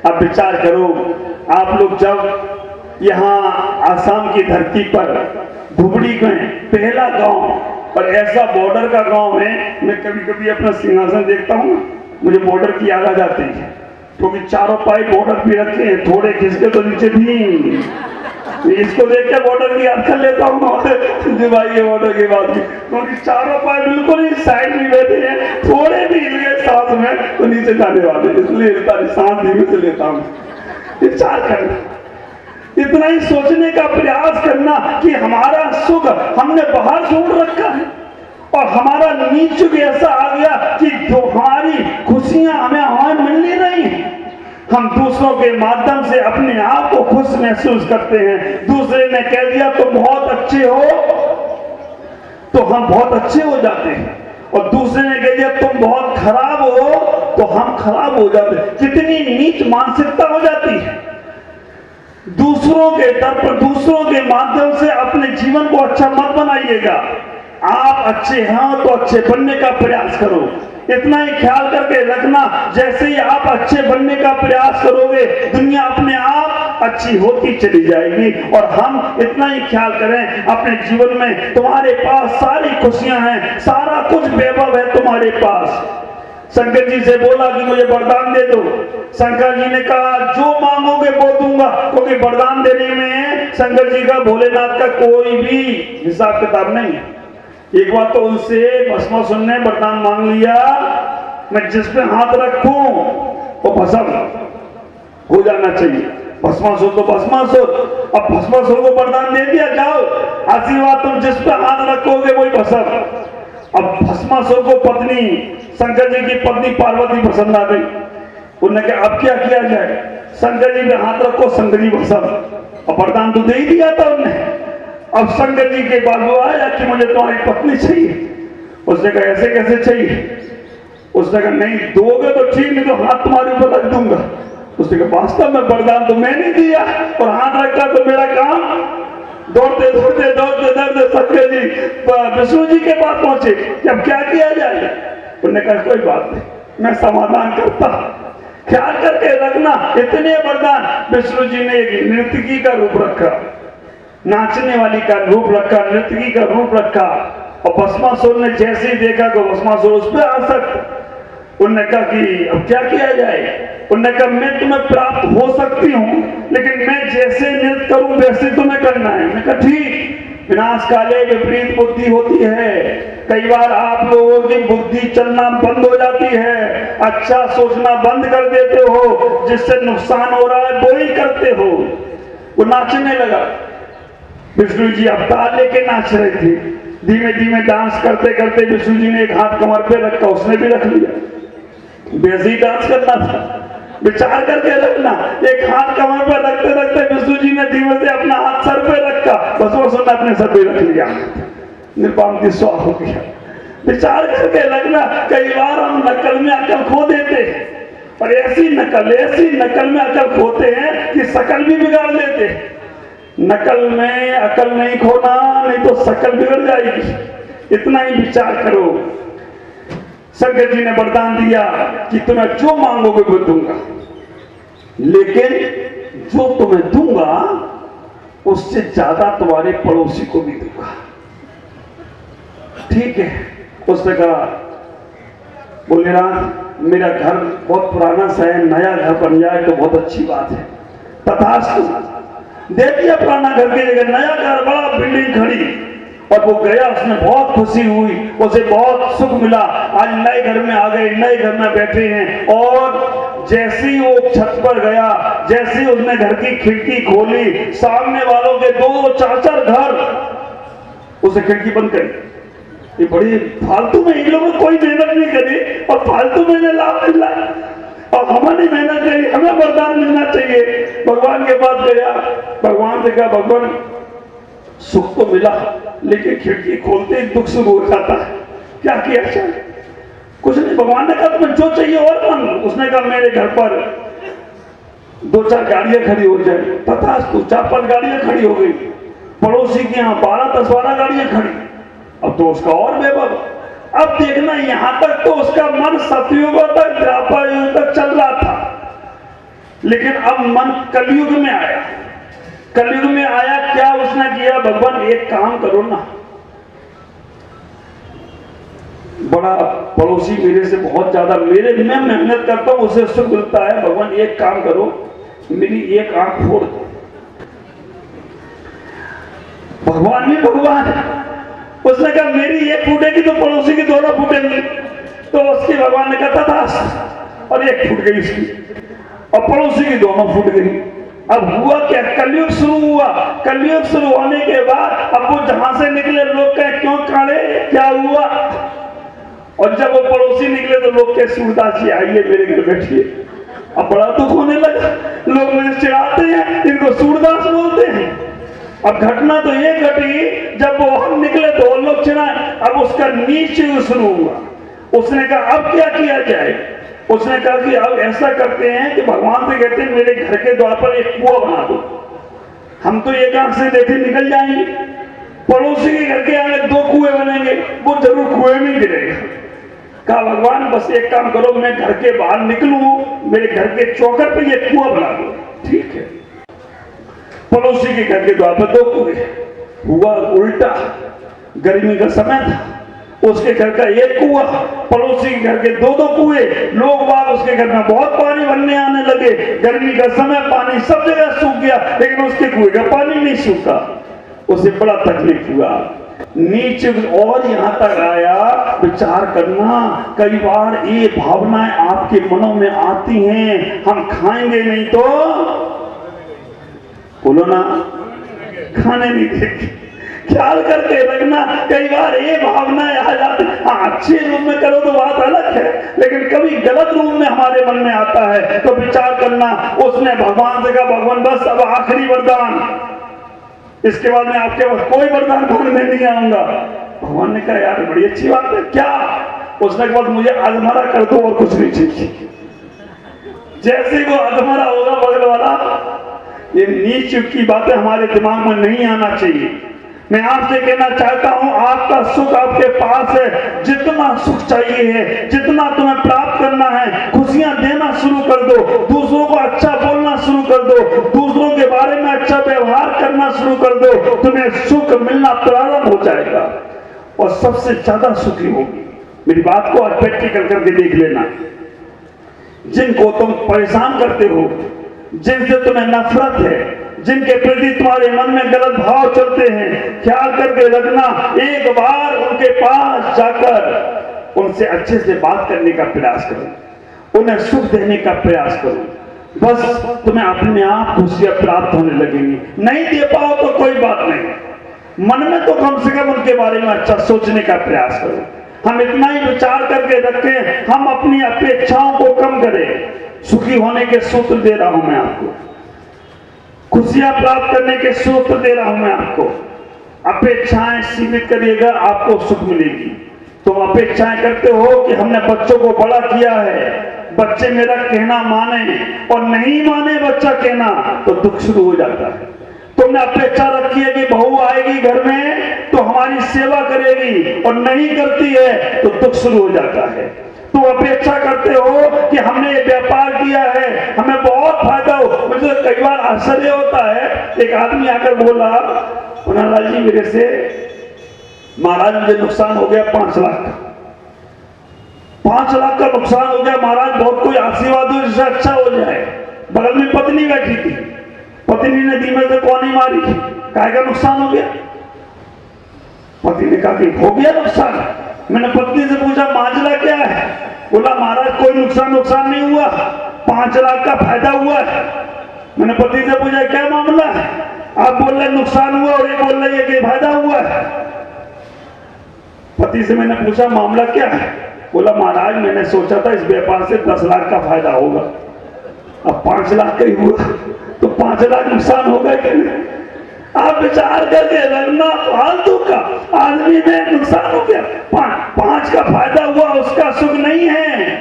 अब विचार करो, आप लोग जब यहाँ आसाम की धरती पर धुबड़ी में पहला गांव और ऐसा बॉर्डर का गांव है, मैं कभी कभी अपना सिंहासन देखता हूँ मुझे बॉर्डर की याद आ जाती है, क्योंकि चारों पाई बॉर्डर भी रखे हैं, थोड़े खिसके तो नीचे भी। इसको देख के बॉर्डर की याद कर लेता हूँ जी भाई, ये बॉर्डर की बात की, क्योंकि चारों पाई बिल्कुल ही साइड में बैठे हैं, थोड़े भी हिल गए सांस में तो नीचे जाने वाले, इसलिए सांस धीमे से लेता हूँ। विचार करना, इतना ही सोचने का प्रयास करना कि हमारा सुख हमने बाहर छोड़ रखा है और हमारा नीच भी ऐसा आ गया कि जो हमारी खुशियां हमें मिल नहीं रही हैं। हम दूसरों के माध्यम से अपने आप को खुश महसूस करते हैं। दूसरे ने कह दिया तुम बहुत अच्छे हो तो हम बहुत अच्छे हो जाते हैं, और दूसरे ने कह दिया तुम बहुत खराब हो तो हम खराब हो जाते हैं। कितनी नीच मानसिकता हो जाती है। दूसरों के दर पर, दूसरों के माध्यम से अपने जीवन को अच्छा मत बनाइएगा। आप अच्छे हैं तो अच्छे बनने का प्रयास करो। इतना ही ख्याल करके रखना, जैसे ही आप अच्छे बनने का प्रयास करोगे दुनिया अपने आप अच्छी होती चली जाएगी। और हम इतना ही ख्याल करें अपने जीवन में, तुम्हारे पास सारी खुशियां हैं, सारा कुछ वैभव है तुम्हारे पास। शंकर जी से बोला कि मुझे वरदान दे दो। शंकर जी ने कहा जो मांगोगे वो दूंगा, क्योंकि वरदान देने में शंकर जी का, भोलेनाथ का कोई भी हिसाब किताब नहीं है। एक बार तो उनसे भस्मासुर ने वरदान मांग लिया, मैं जिस पे हाथ रखूं वो भस्म हो जाना चाहिए। भस्मासुर तो भस्मासुर, अब भस्मासुर को वरदान दे दिया, जाओ आशीर्वाद, तुम जिस पे हाथ रखोगे वही भस्म। अब भस्मासुर को पत्नी, शंकर जी की पत्नी पार्वती पसंद आ गई। उन्होंने कहा अब क्या किया जाए, शंकर जी पे हाथ रखो, शंकर जी भस्म। अब वरदान तो दे ही दिया था उन्होंने। अब शंकर जी के बाबू आया कि मुझे तुम्हारी पत्नी चाहिए। उसने कहा ऐसे कैसे चाहिए? उसने कहा नहीं दोगे तो ठीक, नहीं तो हाथ तुम्हारे ऊपर रख दूंगा। उसने कहा वास्तव में वरदान तो मैंने दिया और हाथ रखा तो मेरा काम। दौड़ते दौड़ते दौड़ते दौड़ते शंकर जी विष्णु जी के पास पहुंचे कि अब क्या किया जाए। उन्होंने कहा कोई बात नहीं, मैं समाधान करता। ख्याल करके रखना, इतने वरदान। विष्णु जी ने एक नर्तकी का रूप रखा, नाचने वाली का रूप रखा, नर्तकी का रूप रखा, और भस्मासुर ने जैसे ही देखा कि भस्मासुर उस पर आसक्त। उन्होंने कहा कि अब क्या किया जाए। उन्होंने कहा मैं तुम्हें प्राप्त हो सकती हूँ, लेकिन मैं जैसे नृत्य करूं वैसे तुम्हें करना है। मैंने कहा ठीक। विनाश काले विपरीत बुद्धि होती है। कई बार आप लोगों की बुद्धि चलना बंद हो जाती है, अच्छा सोचना बंद कर देते हो, जिससे नुकसान हो रहा है वो ही करते हो। वो नाचने लगा, विष्णु जी अवतार लेके नाच रहे थे। धीमे धीमे डांस करते करते विष्णु जी ने एक हाथ कमर पे रखा, उसने भी रख लिया। वैसे ही डांस करना था। विचार करके रखना, एक हाथ कमर पे रखते रखते विष्णु जी ने धीमे से अपना हाथ सर पे रखा, भस्मासुर ने अपने सर पे रख लिया, निर्वाण की स्वाह हो गया। विचार करके रखना, कई बार हम नकल में अकल खो देते हैं, और ऐसी नकल में अकल खोते हैं कि शकल भी बिगाड़ देते हैं। नकल में अकल नहीं खोना, नहीं तो शकल बिगड़ जाएगी। इतना ही विचार करो। शंकर जी ने वरदान दिया कि तुम्हें जो मांगोगे वो दूंगा, लेकिन जो तुम्हें दूंगा उससे ज्यादा तुम्हारे पड़ोसी को भी दूंगा। ठीक है। उसने कहा भोलेनाथ मेरा घर बहुत पुराना सा है, नया घर बन जाए तो बहुत अच्छी बात है। तथास्तु। दे दिया पुराना घर की जगह नया घर, बड़ा बिल्डिंग खड़ी, और वो गया, उसने बहुत खुशी हुई, उसे बहुत सुख मिला। आज नए घर में आ गए, नए घर में बैठे हैं, और जैसे ही वो छत पर गया, जैसे ही उसने घर की खिड़की खोली, सामने वालों के 2-4 घर, उसे खिड़की बंद करी। ये बड़ी फालतू में, इन लोगों ने कोई मेहनत नहीं करी और फालतू में लाभ मिला, और हमने मेहनत करी, हमें वरदान मिलना चाहिए। भगवान के पास गया, भगवान से कहा भगवान सुख तो मिला, लेकिन खिड़की खोलते ही दुख शुरू हो जाता है, क्या किया जाए? कुछ नहीं। भगवान ने कहा तुम्हें जो चाहिए और मांग लो। उसने कहा मेरे घर पर 2-4 गाड़ियां खड़ी हो जाए। तथास्तु। 4-5 गाड़ियां खड़ी हो गई। पड़ोसी के यहाँ 12-10-12 गाड़ियां खड़ी। अब तो उसका और वैभव। अब देखना, यहां तक तो उसका मन सतयुग तक, द्वापर युग तक चल रहा था, लेकिन अब मन कलयुग में आया। कलयुग में आया, क्या उसने किया? भगवान एक काम करो ना, बड़ा पड़ोसी मेरे से बहुत ज्यादा, मैं मेहनत करता हूं, उसे सुख मिलता है, भगवान एक काम करो, मेरी एक आंख फोड़ दो। भगवान भी भगवान, उसने कहा मेरी एक फूटेगी तो पड़ोसी की दोनों फूटेंगी। तो उसकी भगवान ने कहा था, और एक फूट गई उसकी और पड़ोसी की दोनों फूट गई। अब हुआ क्या? कलयुग शुरू हुआ। कलयुग शुरू होने के बाद अब वो जहां से निकले लोग कहे क्यों काढ़े, क्या हुआ? और जब वो पड़ोसी निकले तो लोग कहे सूरदास जी आइए मेरे घर बैठिए। अब बड़ा दुख होने लगा, लोग मुझे चिढ़ाते हैं, इनको सूरदास बोलते हैं। अब घटना तो ये घटी, जब वो हम निकले तो लोग चिढ़ाए। अब उसका नीच शुरू हुआ। उसने कहा अब क्या किया जाए? उसने कहा कि अब ऐसा करते हैं कि भगवान से कहते हैं मेरे घर के द्वार पर एक कुआं बना दो, हम तो एक आंख से देखे निकल जाएंगे, पड़ोसी के घर के आगे 2 कुएं बनेंगे, वो जरूर कुएं में गिरेगा। कहा भगवान बस एक काम करो, मैं घर के बाहर निकलूं, मेरे घर के चौखट पे ये कुआं बना दो। ठीक है। पड़ोसी के घर के द्वार पर 2 कुएं। हुआ उल्टा, गर्मी का समय था, उसके घर का एक कुआं, पड़ोसी के घर के 2-2 कुएं। लोग बाग उसके घर में बहुत पानी भरने आने लगे। गर्मी का समय, पानी सब जगह सूख गया, लेकिन उसके कुएं का पानी नहीं सूखा। उसे बड़ा तकलीफ हुआ। नीचे और यहां तक आया, विचार करना, कई बार ये भावनाएं आपके मनों में आती हैं, हम खाएंगे नहीं तो, बोलो ना, खाने नहीं देंगे। ख्याल करके रखना, कई बार ये भावनाएं आ जाती। हाँ, अच्छे रूप में करो तो बात अलग है, लेकिन कभी गलत रूप में हमारे मन में आता है तो विचार करना। उसने भगवान से कहा भगवान बस अब आखिरी वरदान, इसके बाद मैं आपके पास कोई वरदान मांगने नहीं आऊंगा। भगवान ने कहा यार बड़ी अच्छी बात है, क्या? उसने कहा मुझे अधमरा कर दो और कुछ नहीं चाहिए। जैसे ही वो अधमरा होगा बगल वाला, ये नीच की बातें हमारे दिमाग में नहीं आना चाहिए। मैं आपसे कहना चाहता हूं, आपका सुख आपके पास है, जितना सुख चाहिए है, जितना तुम्हें प्राप्त करना है, खुशियां देना शुरू कर दो, दूसरों को अच्छा बोलना शुरू कर दो, दूसरों के बारे में अच्छा व्यवहार करना शुरू कर दो, तुम्हें सुख मिलना प्रारंभ हो जाएगा और सबसे ज्यादा सुखी होगी। मेरी बात को आज प्रैक्टिकल करके देख लेना। जिनको तुम परेशान करते हो, जिनसे तुम्हें नफरत है, जिनके प्रति तुम्हारे मन में गलत भाव चलते हैं, ख्याल करके रखना, एक बार उनके पास जाकर उनसे अच्छे से बात करने का प्रयास करो, उन्हें सुख देने का प्रयास करो। बस तुम्हें अपने आप खुशियां प्राप्त होने लगेंगी। नहीं दे पाओ तो कोई बात नहीं, मन में तो कम से कम उनके बारे में अच्छा सोचने का प्रयास करो। हम इतना ही विचार करके रखें, हम अपनी अपेक्षाओं को कम करें। सुखी होने के सूत्र दे रहा हूं मैं आपको, खुशियां प्राप्त करने के सूत्र दे रहा हूं मैं आपको। अपेक्षाएं सीमित करिएगा, आपको सुख मिलेगी। तुम अपेक्षाएं करते हो कि हमने बच्चों को बड़ा किया है, बच्चे मेरा कहना माने, और नहीं माने बच्चा कहना तो दुख शुरू हो जाता है। तुमने अपेक्षा रखी है कि बहू आएगी घर में तो हमारी सेवा करेगी, और नहीं करती है तो दुख शुरू हो जाता है। तुम अपेक्षा करते हो कि हमने व्यापार किया है, हमें बहुत फायदा हो। मुझे कई बार आश्चर्य होता है, एक आदमी आकर बोला पुनालाल जी मेरे से महाराज मुझे नुकसान हो गया 5 लाख का, 5 लाख का नुकसान हो गया महाराज, बहुत कोई आशीर्वाद हो जिससे अच्छा हो जाए। बगल में पत्नी बैठी थी, पत्नी ने धीमे से कौनी मारी, काय का नुकसान हो गया? पति ने कहा कि हो गया नुकसान। मैंने पत्नी से पूछा माजरा क्या है? बोला महाराज कोई नुकसान नहीं हुआ, 5 लाख का फायदा हुआ है। मैंने पति से पूछा क्या मामला है? आप बोल रहे नुकसान हुआ और ये बोल रहे हैं कि फायदा हुआ है। पति से मैंने पूछा मामला क्या है? बोला महाराज मैंने सोचा था इस व्यापार से 10 लाख का फायदा होगा, अब 5 लाख का ही हुआ, तो 5 लाख नुकसान होगा कि नहीं? आप विचार करके रखना, फालतू का आदमी में नुकसान हो गया, 5 का फायदा हुआ, उसका सुख नहीं है।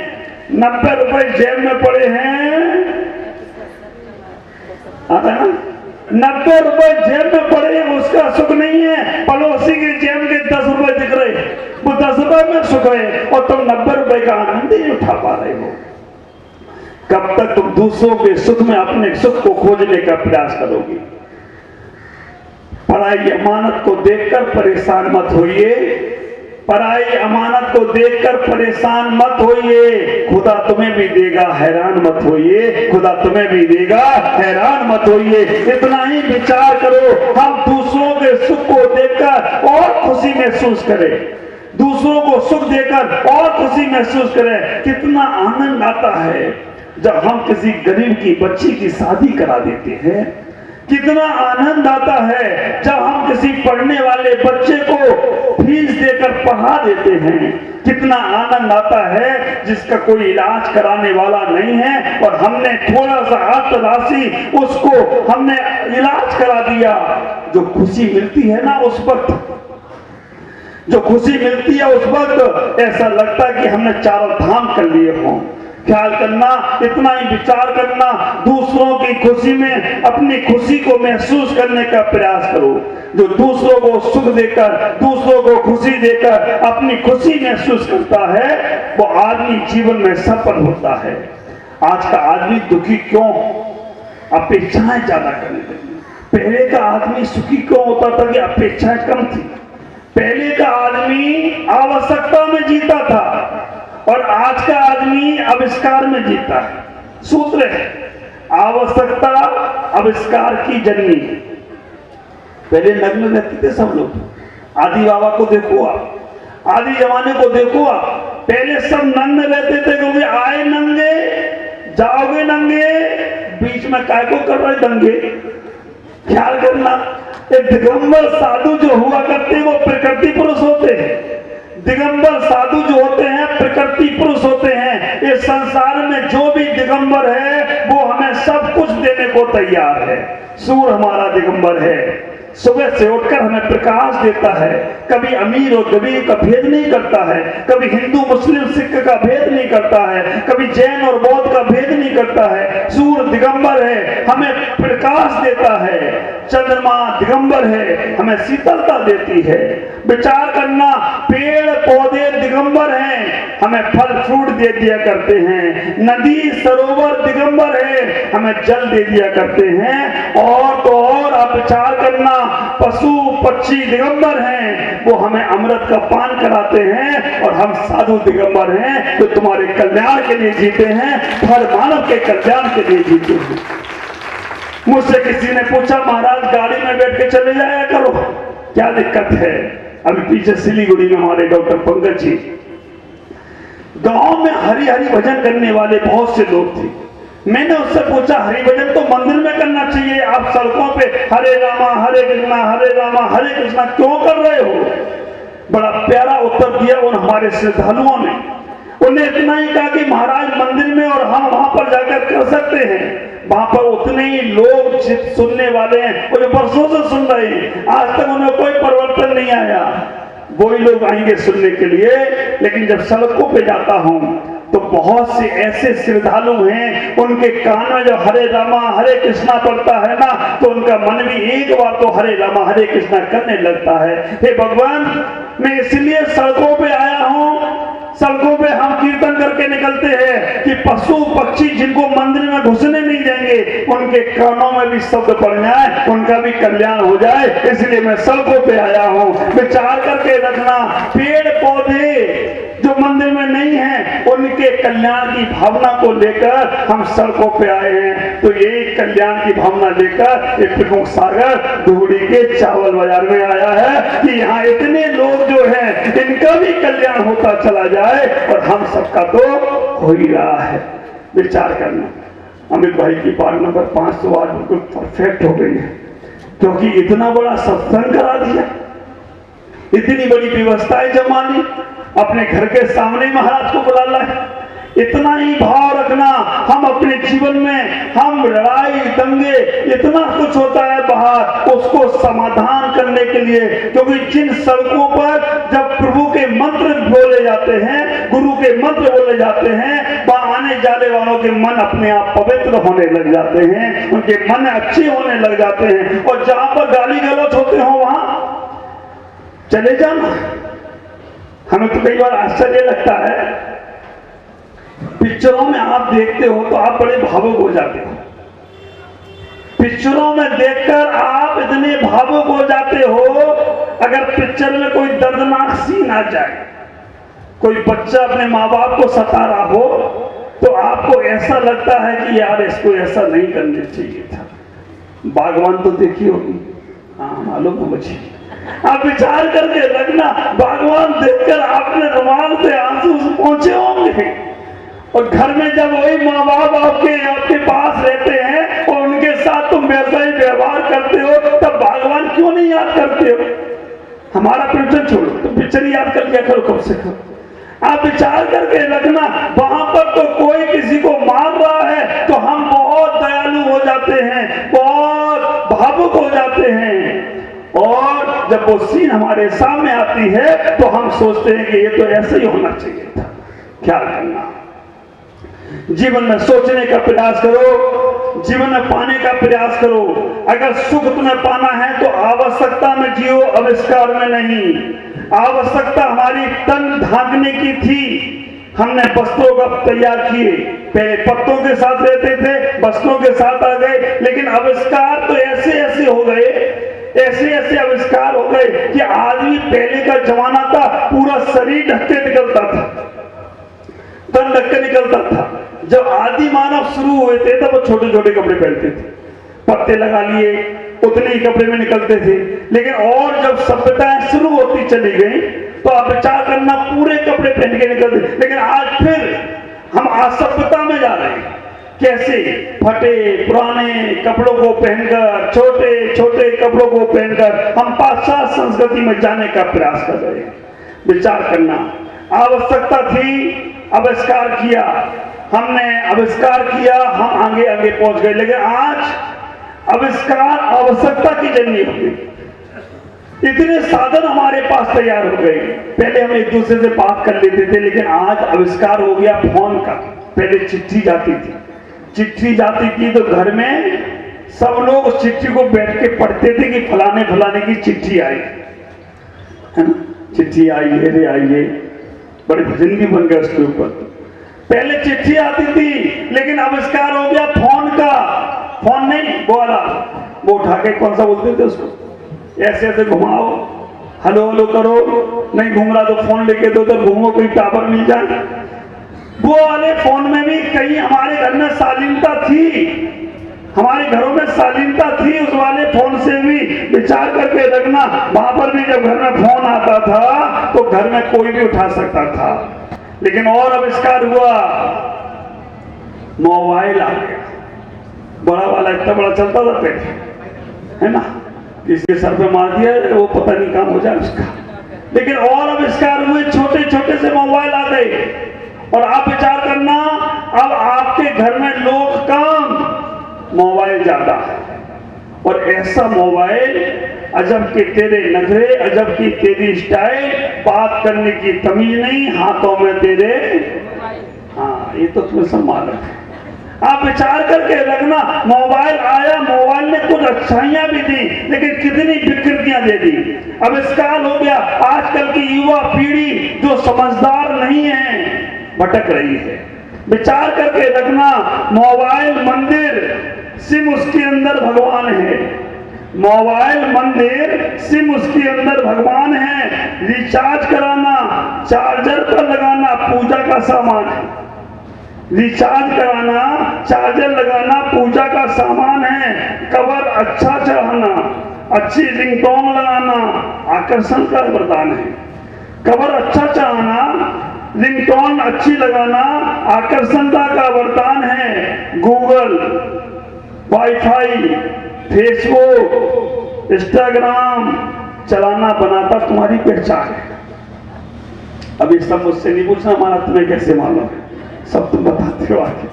90 रुपए जेब में पड़े हैं, आता है ना, 90 रुपए जेब में पड़े हैं, उसका सुख नहीं है। पड़ोसी के जेब के 10 रुपए दिख रहे, वो 10 रुपए में सुख है, और तुम 90 रुपए का आनंद ही उठा पा रहे हो। कब तक तुम दूसरों के सुख में अपने सुख को खोजने का प्रयास करोगे? पराई अमानत को देखकर परेशान मत होइए, पराई अमानत को देखकर परेशान मत होइए। खुदा तुम्हें भी देगा, हैरान मत होइए। खुदा तुम्हें भी देगा, हैरान मत होइए। इतना ही विचार करो, हम दूसरों के सुख को देखकर और खुशी महसूस करें, दूसरों को सुख देकर और खुशी महसूस करें। कितना आनंद आता है जब हम किसी गरीब की बच्ची की शादी करा देते हैं। कितना आनंद आता है जब हम किसी पढ़ने वाले बच्चे को फीस देकर पढ़ा देते हैं। कितना आनंद आता है जिसका कोई इलाज कराने वाला नहीं है और हमने थोड़ा सा हाथ राशि उसको हमने इलाज करा दिया। जो खुशी मिलती है ना उस वक्त, जो खुशी मिलती है उस वक्त ऐसा लगता है कि हमने चारों धाम कर लिए हों। ख्याल करना, इतना ही विचार करना, दूसरों की खुशी में अपनी खुशी को महसूस करने का प्रयास करो। जो दूसरों को सुख देकर, दूसरों को खुशी देकर अपनी खुशी महसूस करता है वो आदमी जीवन में सफल होता है। आज का आदमी दुखी क्यों? अपेक्षाएं ज्यादा करने लगी। पहले का आदमी सुखी क्यों होता था कि अपेक्षाएं कम थी। पहले का आदमी आवश्यकता में जीता था और आज का आदमी आविष्कार में जीता है। सूत्र है, आवश्यकता आविष्कार की जननी। पहले नग्न रहते थे सब लोग। आदि बाबा को देखो आप, आदि जमाने को देखो आप, पहले सब नग्न रहते थे क्योंकि आए नंगे जाओगे नंगे, बीच में काय को कर रहे दंगे। ख्याल करना, एक दिगंबर साधु जो हुआ करते हैं वो प्रकृति पुरुष होते हैं। दिगंबर साधु जो होते हैं प्रकृति पुरुष होते हैं। इस संसार में जो भी दिगंबर है वो हमें सब कुछ देने को तैयार है। सूर्य हमारा दिगंबर है, सुबह से उठकर हमें प्रकाश देता है। कभी अमीर और गरीब का भेद नहीं करता है, कभी हिंदू मुस्लिम सिख का भेद नहीं करता है, कभी जैन और बौद्ध का भेद नहीं करता है। सूर्य दिगंबर है, हमें प्रकाश देता है। चंद्रमा दिगंबर है, हमें शीतलता देती है। विचार करना, पेड़ पौधे दिगंबर हैं, हमें फल फ्रूट दे दिया करते हैं। नदी सरोवर दिगंबर है, हमें जल दे दिया करते हैं। और तो और आप विचार करना, पशु पक्षी दिगंबर हैं, वो हमें अमृत का पान कराते हैं। और हम साधु दिगंबर हैं जो तुम्हारे कल्याण के लिए जीते हैं, हर मानव के कल्याण के लिए जीते हैं। मुझसे किसी ने पूछा, महाराज गाड़ी में बैठ के चले जाया करो, क्या दिक्कत है? अभी पीछे सिलीगुड़ी में हमारे डॉक्टर पंकज जी, गांव में हरि हरि भजन करने वाले बहुत से लोग थे। मैंने उससे पूछा, हरि भजन तो मंदिर में करना चाहिए, आप सड़कों पे हरे रामा हरे रामा हरे कृष्णा क्यों कर रहे हो? बड़ा प्यारा उत्तर दिया उन हमारे श्रद्धालुओं ने। उन्हें इतना ही कहा कि महाराज मंदिर में और हम वहां पर जाकर कर सकते हैं, वहां पर उतने ही लोग सुनने वाले हैं, वो जो बरसों से सुन रहे हैं, आज तक उन्हें कोई परिवर्तन नहीं आया। वही लोग आएंगे सुनने के लिए। लेकिन जब सड़कों पे जाता हूं तो बहुत से ऐसे श्रद्धालु हैं, उनके कान में जो हरे रामा हरे कृष्णा पड़ता है ना, तो उनका मन भी एक बार तो हरे रामा हरे कृष्णा करने लगता है। हे भगवान, मैं इसलिए सड़कों पे आया हूं। सड़कों पे हम कीर्तन करके निकलते हैं कि पशु पक्षी जिनको मंदिर में घुसने नहीं देंगे, उनके कानों में भी शब्द पड़ जाए, उनका भी कल्याण हो जाए, इसलिए मैं सड़कों पे आया हूं। विचार करके रखना, पेड़ पौधे जो मंदिर में नहीं है, उनके कल्याण की भावना को लेकर हम सड़कों पे आए हैं। तो ये कल्याण की भावना लेकर एक प्रमुख सागर धुबड़ी के चावल बाजार में आया है कि यहाँ इतने लोग जो हैं, इनका भी कल्याण होता चला जाए और हम सबका तो हो ही रहा है। विचार करना, अमित भाई की पार्ट नंबर 500 आज बिल्कुल परफेक्ट हो गई है, क्योंकि इतना बड़ा सत्संग करा दिया, इतनी बड़ी व्यवस्थाएं जमा ली, अपने घर के सामने महाराज को बुला लाए। इतना ही भाव रखना, हम अपने जीवन में हम लड़ाई दंगे इतना कुछ होता है बाहर, उसको समाधान करने के लिए, क्योंकि जिन सड़कों पर जब प्रभु के मंत्र बोले जाते हैं, गुरु के मंत्र बोले जाते हैं, वहां आने जाने वालों के मन अपने आप पवित्र होने लग जाते हैं, उनके मन अच्छे होने लग जाते हैं। और जहां पर गाली गलौज होते हो वहां चले जाना। हमें तो कई बार आश्चर्य लगता है, पिक्चरों में आप देखते हो तो आप बड़े भावुक हो जाते हो। पिक्चरों में देखकर आप इतने भावुक हो जाते हो, अगर पिक्चर में कोई दर्दनाक सीन आ जाए, कोई बच्चा अपने माँ बाप को सता रहा हो, तो आपको ऐसा लगता है कि यार इसको ऐसा नहीं करना चाहिए था। बागवान तो देखी होगी, हाँ मालूम है मुझे। आप विचार करके रखना, बागवान देखकर आपने रुमाल से आंसू पहुंचे होंगे। और घर में जब वही माँ बाप आपके पास रहते हैं और उनके साथ तुम वैसा ही व्यवहार करते हो, तब भगवान क्यों नहीं याद करते हो? हमारा पिक्चर छोड़ो, तो पिक्चर याद कर लिया करो कम से कम। आप विचार करके रखना, वहां पर तो कोई किसी को मार रहा है तो हम बहुत दयालु हो जाते हैं, बहुत भावुक हो जाते हैं, और जब वो सीन हमारे सामने आती है तो हम सोचते हैं कि ये तो ऐसे ही होना चाहिए था। क्या करना, जीवन में सोचने का प्रयास करो, जीवन में पाने का प्रयास करो। अगर सुख तुम्हें पाना है तो आवश्यकता में जियो, आविष्कार में नहीं। आवश्यकता हमारी तन ढांकने की थी, हमने वस्त्रों का तैयार किए, पहले पत्तों के साथ रहते थे, वस्त्रों के साथ आ गए, लेकिन आविष्कार तो ऐसे ऐसे हो गए, ऐसे ऐसे आविष्कार हो गए कि आदमी, पहले का जमाना था पूरा शरीर ढक के निकलता था, तन ढक के निकलता था। जब आदि मानव शुरू हुए थे तब वो छोटे छोटे कपड़े पहनते थे, पत्ते लगा लिए, उतने ही कपड़े में निकलते थे। लेकिन और जब सभ्यताएं शुरू होती चली गई तो आप विचार करना, पूरे कपड़े पहन के निकलते। लेकिन आज फिर हम असभ्यता में जा रहे हैं। कैसे? फटे पुराने कपड़ों को पहनकर, छोटे छोटे कपड़ों को पहनकर हम पाश्चात्य संस्कृति में जाने का प्रयास कर रहे हैं। विचार करना, आवश्यकता थी, आविष्कार किया हमने, आविष्कार किया, हम आगे आगे पहुंच गए। लेकिन आज आविष्कार आवश्यकता की जन्य हो गई, इतने साधन हमारे पास तैयार हो गए। पहले हम एक दूसरे से बात कर लेते थे, लेकिन आज आविष्कार हो गया फोन का। पहले चिट्ठी जाती थी, चिट्ठी जाती थी तो घर में सब लोग उस चिट्ठी को बैठ के पढ़ते थे कि फलाने फलाने की चिट्ठी आई है ना, चिट्ठी आई है रे आई है, बड़े भजन भी बन गए उसके ऊपर। पहले चिट्ठी आती थी, लेकिन आविष्कार हो गया फोन का। फोन नहीं, वो वाला, वो उठा के कौन सा बोलते थे उसको, ऐसे ऐसे घुमाओ, हेलो हेलो करो, नहीं घूम रहा तो फोन लेके दो, तो घूमो, कोई टावर मिल जाए। वो वाले फोन में भी कहीं हमारे घर में शालीनता थी, हमारे घरों में शालीनता थी उस वाले फोन से भी। विचार करके रखना, वहां पर भी जब घर में फोन आता था तो घर में कोई भी उठा सकता था। लेकिन और आविष्कार हुआ, मोबाइल आ गया, बड़ा वाला, इतना बड़ा चलता था पहले, है ना, किसके सर पे मार दिया वो पता नहीं काम हो जाए उसका। लेकिन और आविष्कार हुए, छोटे छोटे से मोबाइल आ गए। और आप विचार करना, अब आपके घर में लोग कम, मोबाइल ज्यादा है। और ऐसा मोबाइल, अजब के तेरे नखरे, अजब की तेरी स्टाइल, बात करने की तमीज नहीं, हाथों में तेरे, हाँ ये तो तुम्हें सब मालूम है। आप विचार करके रखना, मोबाइल आया, मोबाइल ने कुछ अच्छाइयां भी दी, लेकिन कितनी विकृतियां दे दी। आविष्कार हो गया, आजकल की युवा पीढ़ी जो समझदार नहीं है, भटक रही है। विचार करके रखना, मोबाइल मंदिर, सिम उसके अंदर भगवान है। मोबाइल मंदिर, सिम उसके अंदर भगवान है। रिचार्ज कराना, चार्जर पर लगाना पूजा का सामान है। रिचार्ज कराना, चार्जर लगाना पूजा का सामान है। कवर अच्छा चढ़ाना, अच्छी रिंगटोन लगाना आकर्षण का वरदान है। कवर अच्छा चढ़ाना, रिंगटोन अच्छी लगाना आकर्षणता का वरदान है। गूगल, वाईफाई, फेसबुक, इंस्टाग्राम चलाना बनाता तुम्हारी पहचान है। अब ये सब मुझसे नहीं पूछना, हमारा तुम्हें कैसे मालूम है, सब तुम बताते हो आगे।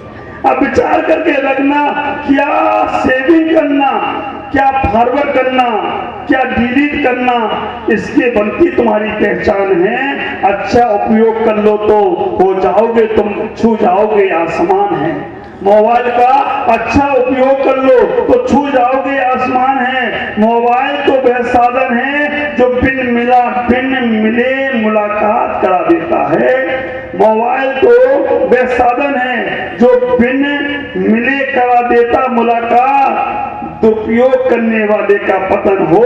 अब विचार करके रखना, क्या सेविंग करना, क्या फॉरवर्ड करना, क्या डिलीट करना, इसके बनती तुम्हारी पहचान है। अच्छा उपयोग कर लो तो हो जाओगे, तुम छू जाओगे आसमान है। मोबाइल का अच्छा उपयोग कर लो तो छू जाओगे आसमान है। मोबाइल तो वह साधन है जो बिन मिले मुलाकात करा देता है। मोबाइल तो वह साधन है जो बिन मिले करा देता मुलाकात, दुरुपयोग करने वाले का पतन हो,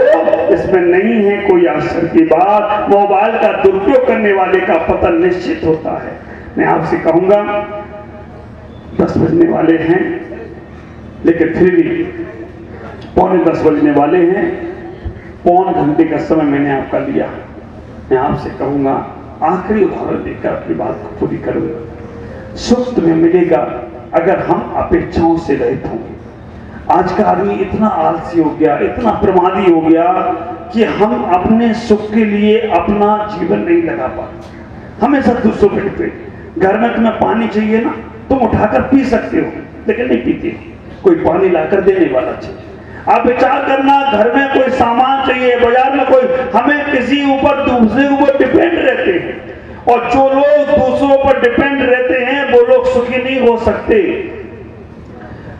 इसमें नहीं है कोई आश्चर्य की बात। मोबाइल का दुरुपयोग करने वाले का पतन निश्चित होता है। मैं आपसे कहूंगा 10 बजने वाले हैं, लेकिन फिर भी 9:45 बजने वाले हैं। पौन घंटे का समय मैंने आपका लिया। मैं आपसे कहूंगा, आखिरी उदाहरण देकर अपनी बात को पूरी करूंगा। सुख तुम्हें मिलेगा अगर हम अपेक्षाओं से रहित होंगे। आज का आदमी इतना आलसी हो गया, इतना प्रमादी हो गया कि हम अपने सुख के लिए अपना जीवन नहीं लगा पाते, हमेशा दूसरों पे डिपेंड। घर में तुम्हें पानी चाहिए ना, तुम उठाकर पी सकते हो, लेकिन नहीं पीते, कोई पानी लाकर देने वाला चाहिए। आप विचार करना, घर में कोई सामान चाहिए, बाजार में कोई, हमें किसी ऊपर, दूसरे के ऊपर डिपेंड रहते हैं। और जो लोग दूसरों पर डिपेंड रहते हैं वो लोग सुखी नहीं हो सकते।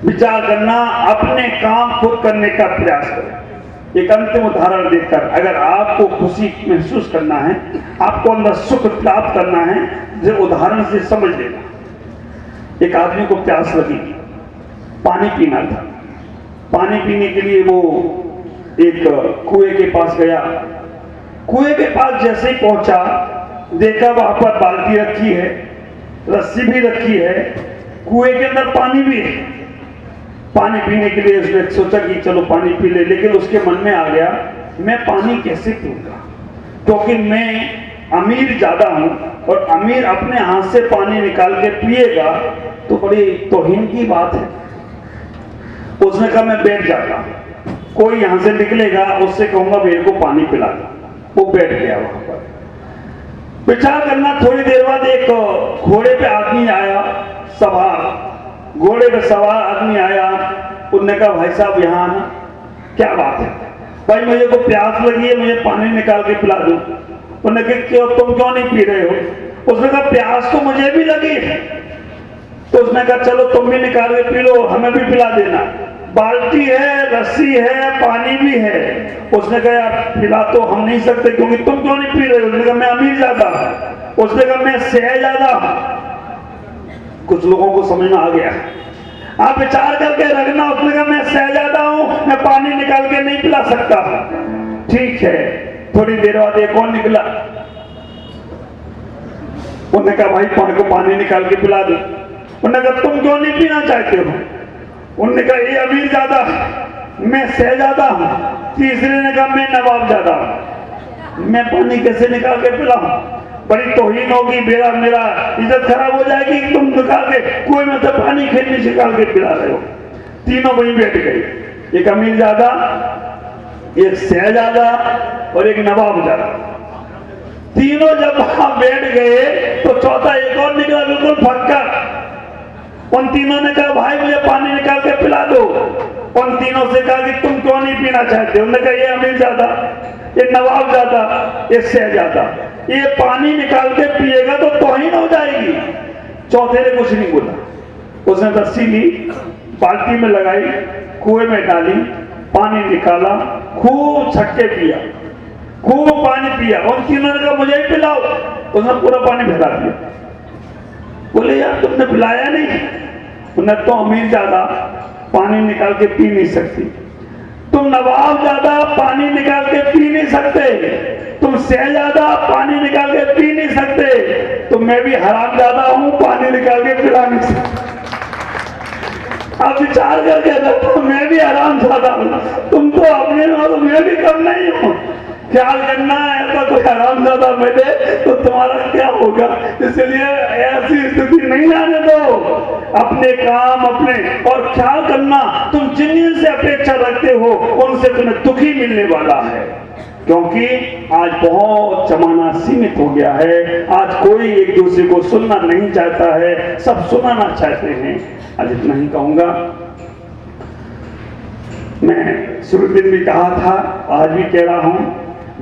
विचार करना, अपने काम खुद करने का प्रयास करें। एक अंतिम उदाहरण देकर, अगर आपको खुशी महसूस करना है, आपको अंदर सुख प्राप्त करना है, जो उदाहरण से समझ लेना। एक आदमी को प्यास लगी, पानी पीना था। पानी पीने के लिए वो एक कुएं के पास गया। कुएं के पास जैसे ही पहुंचा, देखा वहां पर बाल्टी रखी है, रस्सी भी रखी है, कुएं के अंदर पानी भी है। पानी पीने के लिए उसने सोचा कि चलो पानी पी ले, लेकिन उसके मन में आ गया, मैं पानी कैसे पीऊंगा, क्योंकि मैं अमीर ज्यादा हूं और अमीर अपने हाथ से पानी निकाल के पिएगा तो बड़ी तौहीन की बात है। उसने कहा मैं बैठ जाता, कोई यहां से निकलेगा उससे कहूंगा मेरे को पानी पिला दो। वो बैठ गया वहां पर। विचार करना, थोड़ी देर बाद एक घोड़े पे आदमी आया सवार, घोड़े पे सवार आदमी आया। उन्होंने कहा भाई साहब यहाँ आना। क्या बात है? भाई मुझे को प्यास लगी है, मुझे पानी निकाल के पिला दो। उन्होंने कहा क्यों, तुम क्यों नहीं पी रहे हो? उसने कहा प्यास तो मुझे भी लगी है। तो उसने कहा चलो तुम भी निकाल के पी लो, हमें भी पिला देना। बाल्टी है, रस्सी है, पानी भी है। उसने कहा यार पिला तो हम नहीं सकते, क्योंकि तुम क्यों नहीं पी रहे हो? उसने कहा मैं अमीर ज्यादा। उसने कहा मैं सह ज्यादा। कुछ लोगों को समझ में आ गया, आप विचार करके रखना। उसने कहा मैं सह ज्यादा हूं, मैं पानी निकाल के नहीं पिला सकता। ठीक है। थोड़ी देर बाद एक और निकला। उन्होंने कहा भाई को पानी निकाल के पिला दो। उन्होंने कहा तुम क्यों नहीं पीना चाहते हो? उन्होंने कहा ये अमीर ज्यादा, मैं सह ज्यादा हूं। तीसरे ने कहा मैं नवाब ज्यादा, मैं पानी कैसे निकाल के पिलाऊं? बड़ी तौहीन होगी, मेरा इज्जत खराब हो जाएगी। तुम निकाल के कुएं में से पानी खेलने से निकाल के पिला रहे हो। तीनों वहीं बैठ गए, एक अमीर ज्यादा, एक सह ज्यादा और एक नवाब ज्यादा। तीनों जब वहां बैठ गए तो चौथा एक और निकला, बिल्कुल फटकर। उन तीनों ने कहा भाई मुझे पानी निकाल के पिला दो। उन तीनों से कहा कि तुम क्यों नहीं पीना चाहते? उन्होंने कहा ये अमीर ज्यादा, ये नवाब ज्यादा, ये सह ज्यादा, ये पानी निकाल के पिएगा तो तौहीन हो जाएगी। चौथे ने कुछ नहीं बोला। उसने रस्सी ली, बाल्टी में लगाई, कुएं में डाली, पानी निकाला, खूब छक्के पिया, खूब पानी पिया। उन तीनों ने कहा मुझे ही पिलाओ। उसने पूरा पानी भिला दिया। बोले यार तुमने पिलाया नहीं। उन्हें तो अमीर ज्यादा, पानी निकाल के पी नहीं सकती। तुम नवाब ज्यादा, पानी निकाल के पी नहीं सकते। तुम सह ज्यादा, पानी निकाल के पी नहीं सकते। तो मैं भी हराम ज्यादा हूं, पानी निकाल के पिला नहीं सकता। आप विचार करके देखो, मैं भी हराम ज्यादा हूं, तुम तो अपने में हो, तो मैं भी कम नहीं हूं। ख्याल करना, ऐसा कोई हराम ज्यादा मिले तो तुम्हारा क्या होगा। इसलिए ऐसी स्थिति नहीं आने दो। अपने काम अपने, और ख्याल करना तुम जिनसे अपेक्षा रखते हो उनसे तुम्हें दुखी मिलने वाला है, क्योंकि आज बहुत जमाना सीमित हो गया है। आज कोई एक दूसरे को सुनना नहीं चाहता है, सब सुनाना चाहते हैं। आज इतना ही कहूंगा। मैं शुरू दिन भी कहा था, आज भी कह रहा हूं,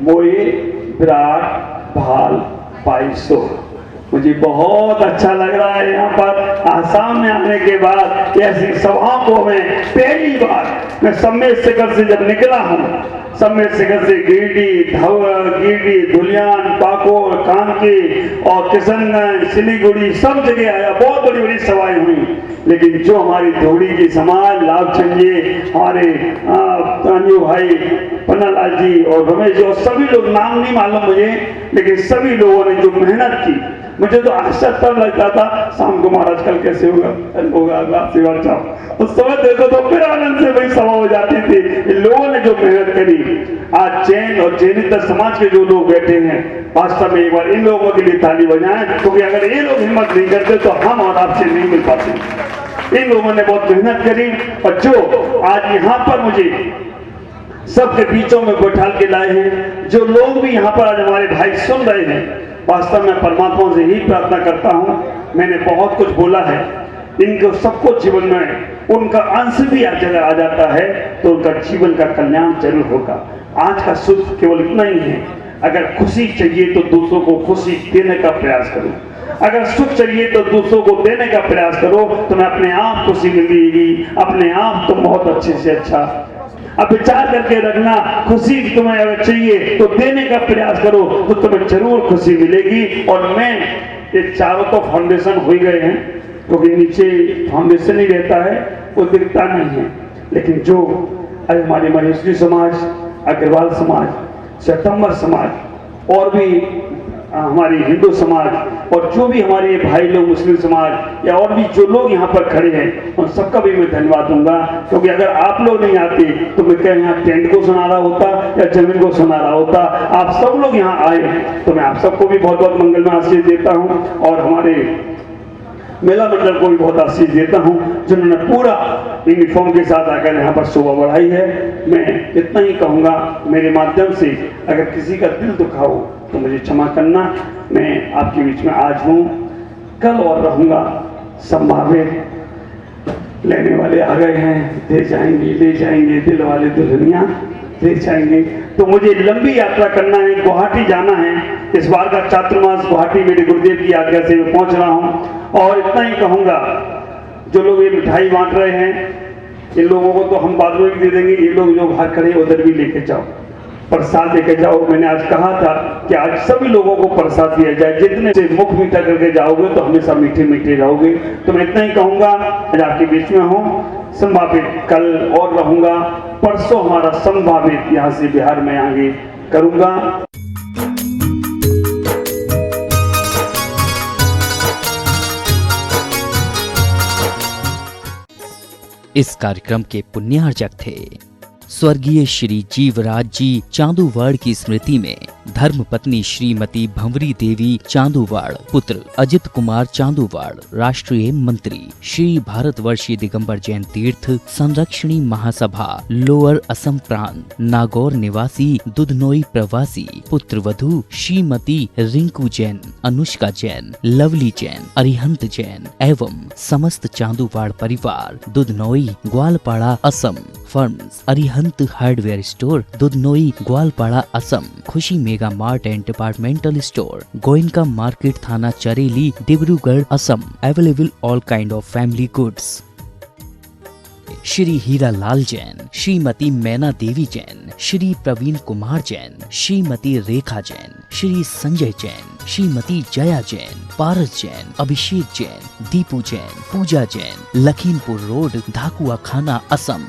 मोए विराट भाल पाइसो। मुझे बहुत अच्छा लग रहा है यहाँ पर आसाम में आने के बाद ऐसी सभाओं को मैं पहली बार मैं सम्मेद शिखर से जब निकला हूँ, सम्मेद शिखर से गिरडी, धुलियान, पाकुर, कानकी और किशनगंज, सिलीगुड़ी सब जगह आया। बहुत बड़ी बड़ी सभाएं हुई, लेकिन जो हमारी धोड़ी की समाज, लाभचंद जी, हमारे तांजू भाई, पन्नालाल जी और रमेश जी और सभी लोग, नाम नहीं मालूम मुझे, लेकिन सभी लोगों ने जो मेहनत की, मुझे तो आश्चर्य तब लगता था शाम को महाराज कल कैसे होगा आशीर्वाद चाहो। उस समय देखो तो फिर आनंद से वही सभा हो जाती थी। इन लोगों ने जो मेहनत करी, आज जैन और जैनितर समाज के जो लोग बैठे हैं, वास्तव में एक बार इन लोगों के लिए ताली बजाएं, क्योंकि अगर ये लोग हिम्मत नहीं करते तो हम और आपसे नहीं मिल पाते। इन लोगों ने बहुत मेहनत करी और जो आज यहाँ पर मुझे सबके बीचों में बैठा के लाए हैं, जो लोग भी यहाँ पर आज हमारे भाई सुन रहे हैं, वास्तव में परमात्मा से ही प्रार्थना करता हूँ। मैंने बहुत कुछ बोला है, इनको सबको जीवन में उनका अंश भी आज अगर आ जाता है तो उनका जीवन का कल्याण जरूर होगा। आज का सुख केवल इतना ही है, अगर खुशी चाहिए तो दूसरों को खुशी देने का प्रयास करो, अगर सुख चाहिए तो दूसरों को देने का प्रयास करो, तुम्हें अपने आप खुशी मिलेगी, अपने आप तुम बहुत अच्छे से अच्छा। अब विचार करके रखना, खुशी तुम्हें अगर चाहिए तो देने का प्रयास करो तो तुम्हें जरूर खुशी मिलेगी। और मैं ये चारों तो फाउंडेशन हो ही गए हैं, क्योंकि नीचे फाउंडेशन ही रहता है, वो दिखता नहीं है, लेकिन जो हमारे महेश्वरी समाज, अग्रवाल समाज, श्वेतंबर समाज और भी हमारी हिंदू समाज और जो भी हमारे भाई लोग मुस्लिम समाज या और भी जो लोग यहाँ पर खड़े हैं, उन सबका भी मैं धन्यवाद दूंगा। क्योंकि अगर आप लोग नहीं आते तो मैं क्या यहाँ टेंट को सुना रहा होता या जमीन को सुना रहा होता। आप सब लोग यहाँ आए तो मैं आप सबको भी बहुत बहुत मंगलमय आशीष देता हूँ और हमारे मेला मंडल को भी बहुत आशीष देता हूँ, जिन्होंने पूरा यूनिफॉर्म के साथ आकर यहाँ पर शोभा बढ़ाई है। मैं इतना ही कहूँगा, मेरे माध्यम से अगर किसी का दिल दुखा हो तो मुझे क्षमा करना। मैं आपके बीच में आज हूँ, कल और रहूँगा। संभावित लेने वाले आ गए हैं, दे जाएंगे दिल वाले दुल्हनियाँ ले जाएंगे। तो मुझे लंबी यात्रा करना है, गुवाहाटी जाना है। इस बार का चातुर्मास गुवाहाटी मेरे गुरुदेव की आज्ञा से मैं पहुंच रहा हूं। और इतना ही कहूंगा, जो लोग ये मिठाई बांट रहे हैं, इन लोगों को तो हम बाद में भी दे देंगे। ये लोग जो बाहर खड़े उधर भी लेके जाओ, प्रसाद लेके जाओ। मैंने आज कहा था कि आज सभी लोगों को प्रसाद दिया जाए, जितने से मुख मीठा करके जाओगे तो हमेशा मीठे मीठे रहोगे। तो मैं इतना ही कहूंगा, आज आपके बीच में हूँ। संभावित कल और रहूंगा, परसों हमारा संभावित यहाँ से बिहार में आगे करूंगा। इस कार्यक्रम के पुण्यार्चक थे स्वर्गीय श्री जीवराज जी चांदूवाड़ की स्मृति में धर्मपत्नी श्रीमती भंवरी देवी चांदूवाड़, पुत्र अजित कुमार चांदूवाड़, राष्ट्रीय मंत्री, श्री भारतवर्षीय दिगंबर जैन तीर्थ संरक्षणी महासभा, लोअर असम प्रांत, नागौर निवासी, दुधनोई प्रवासी, पुत्र वधू श्रीमती रिंकू जैन, अनुष्का जैन, लवली जैन, अरिहंत जैन एवं समस्त चांदूवाड़ परिवार, Dudhnoi, Goalpara, Assam. Firms Arihant hardware store, Dudhnoi, Goalpara, Assam. Khushi mega mart and departmental store, Goenka market, Thana Charali, Dibrugarh, Assam. Available all kind of family goods. Shri Hira Lal Jain, Shrimati Maina Devi Jain, Shri Praveen Kumar Jain, Shrimati Rekha Jain, Shri Sanjay Jain, Shrimati Jaya Jain, Paras Jain, Abhishek Jain, Deepu Jain, Puja Jain, Lakhimpur road, धाकुआ खाना, असम।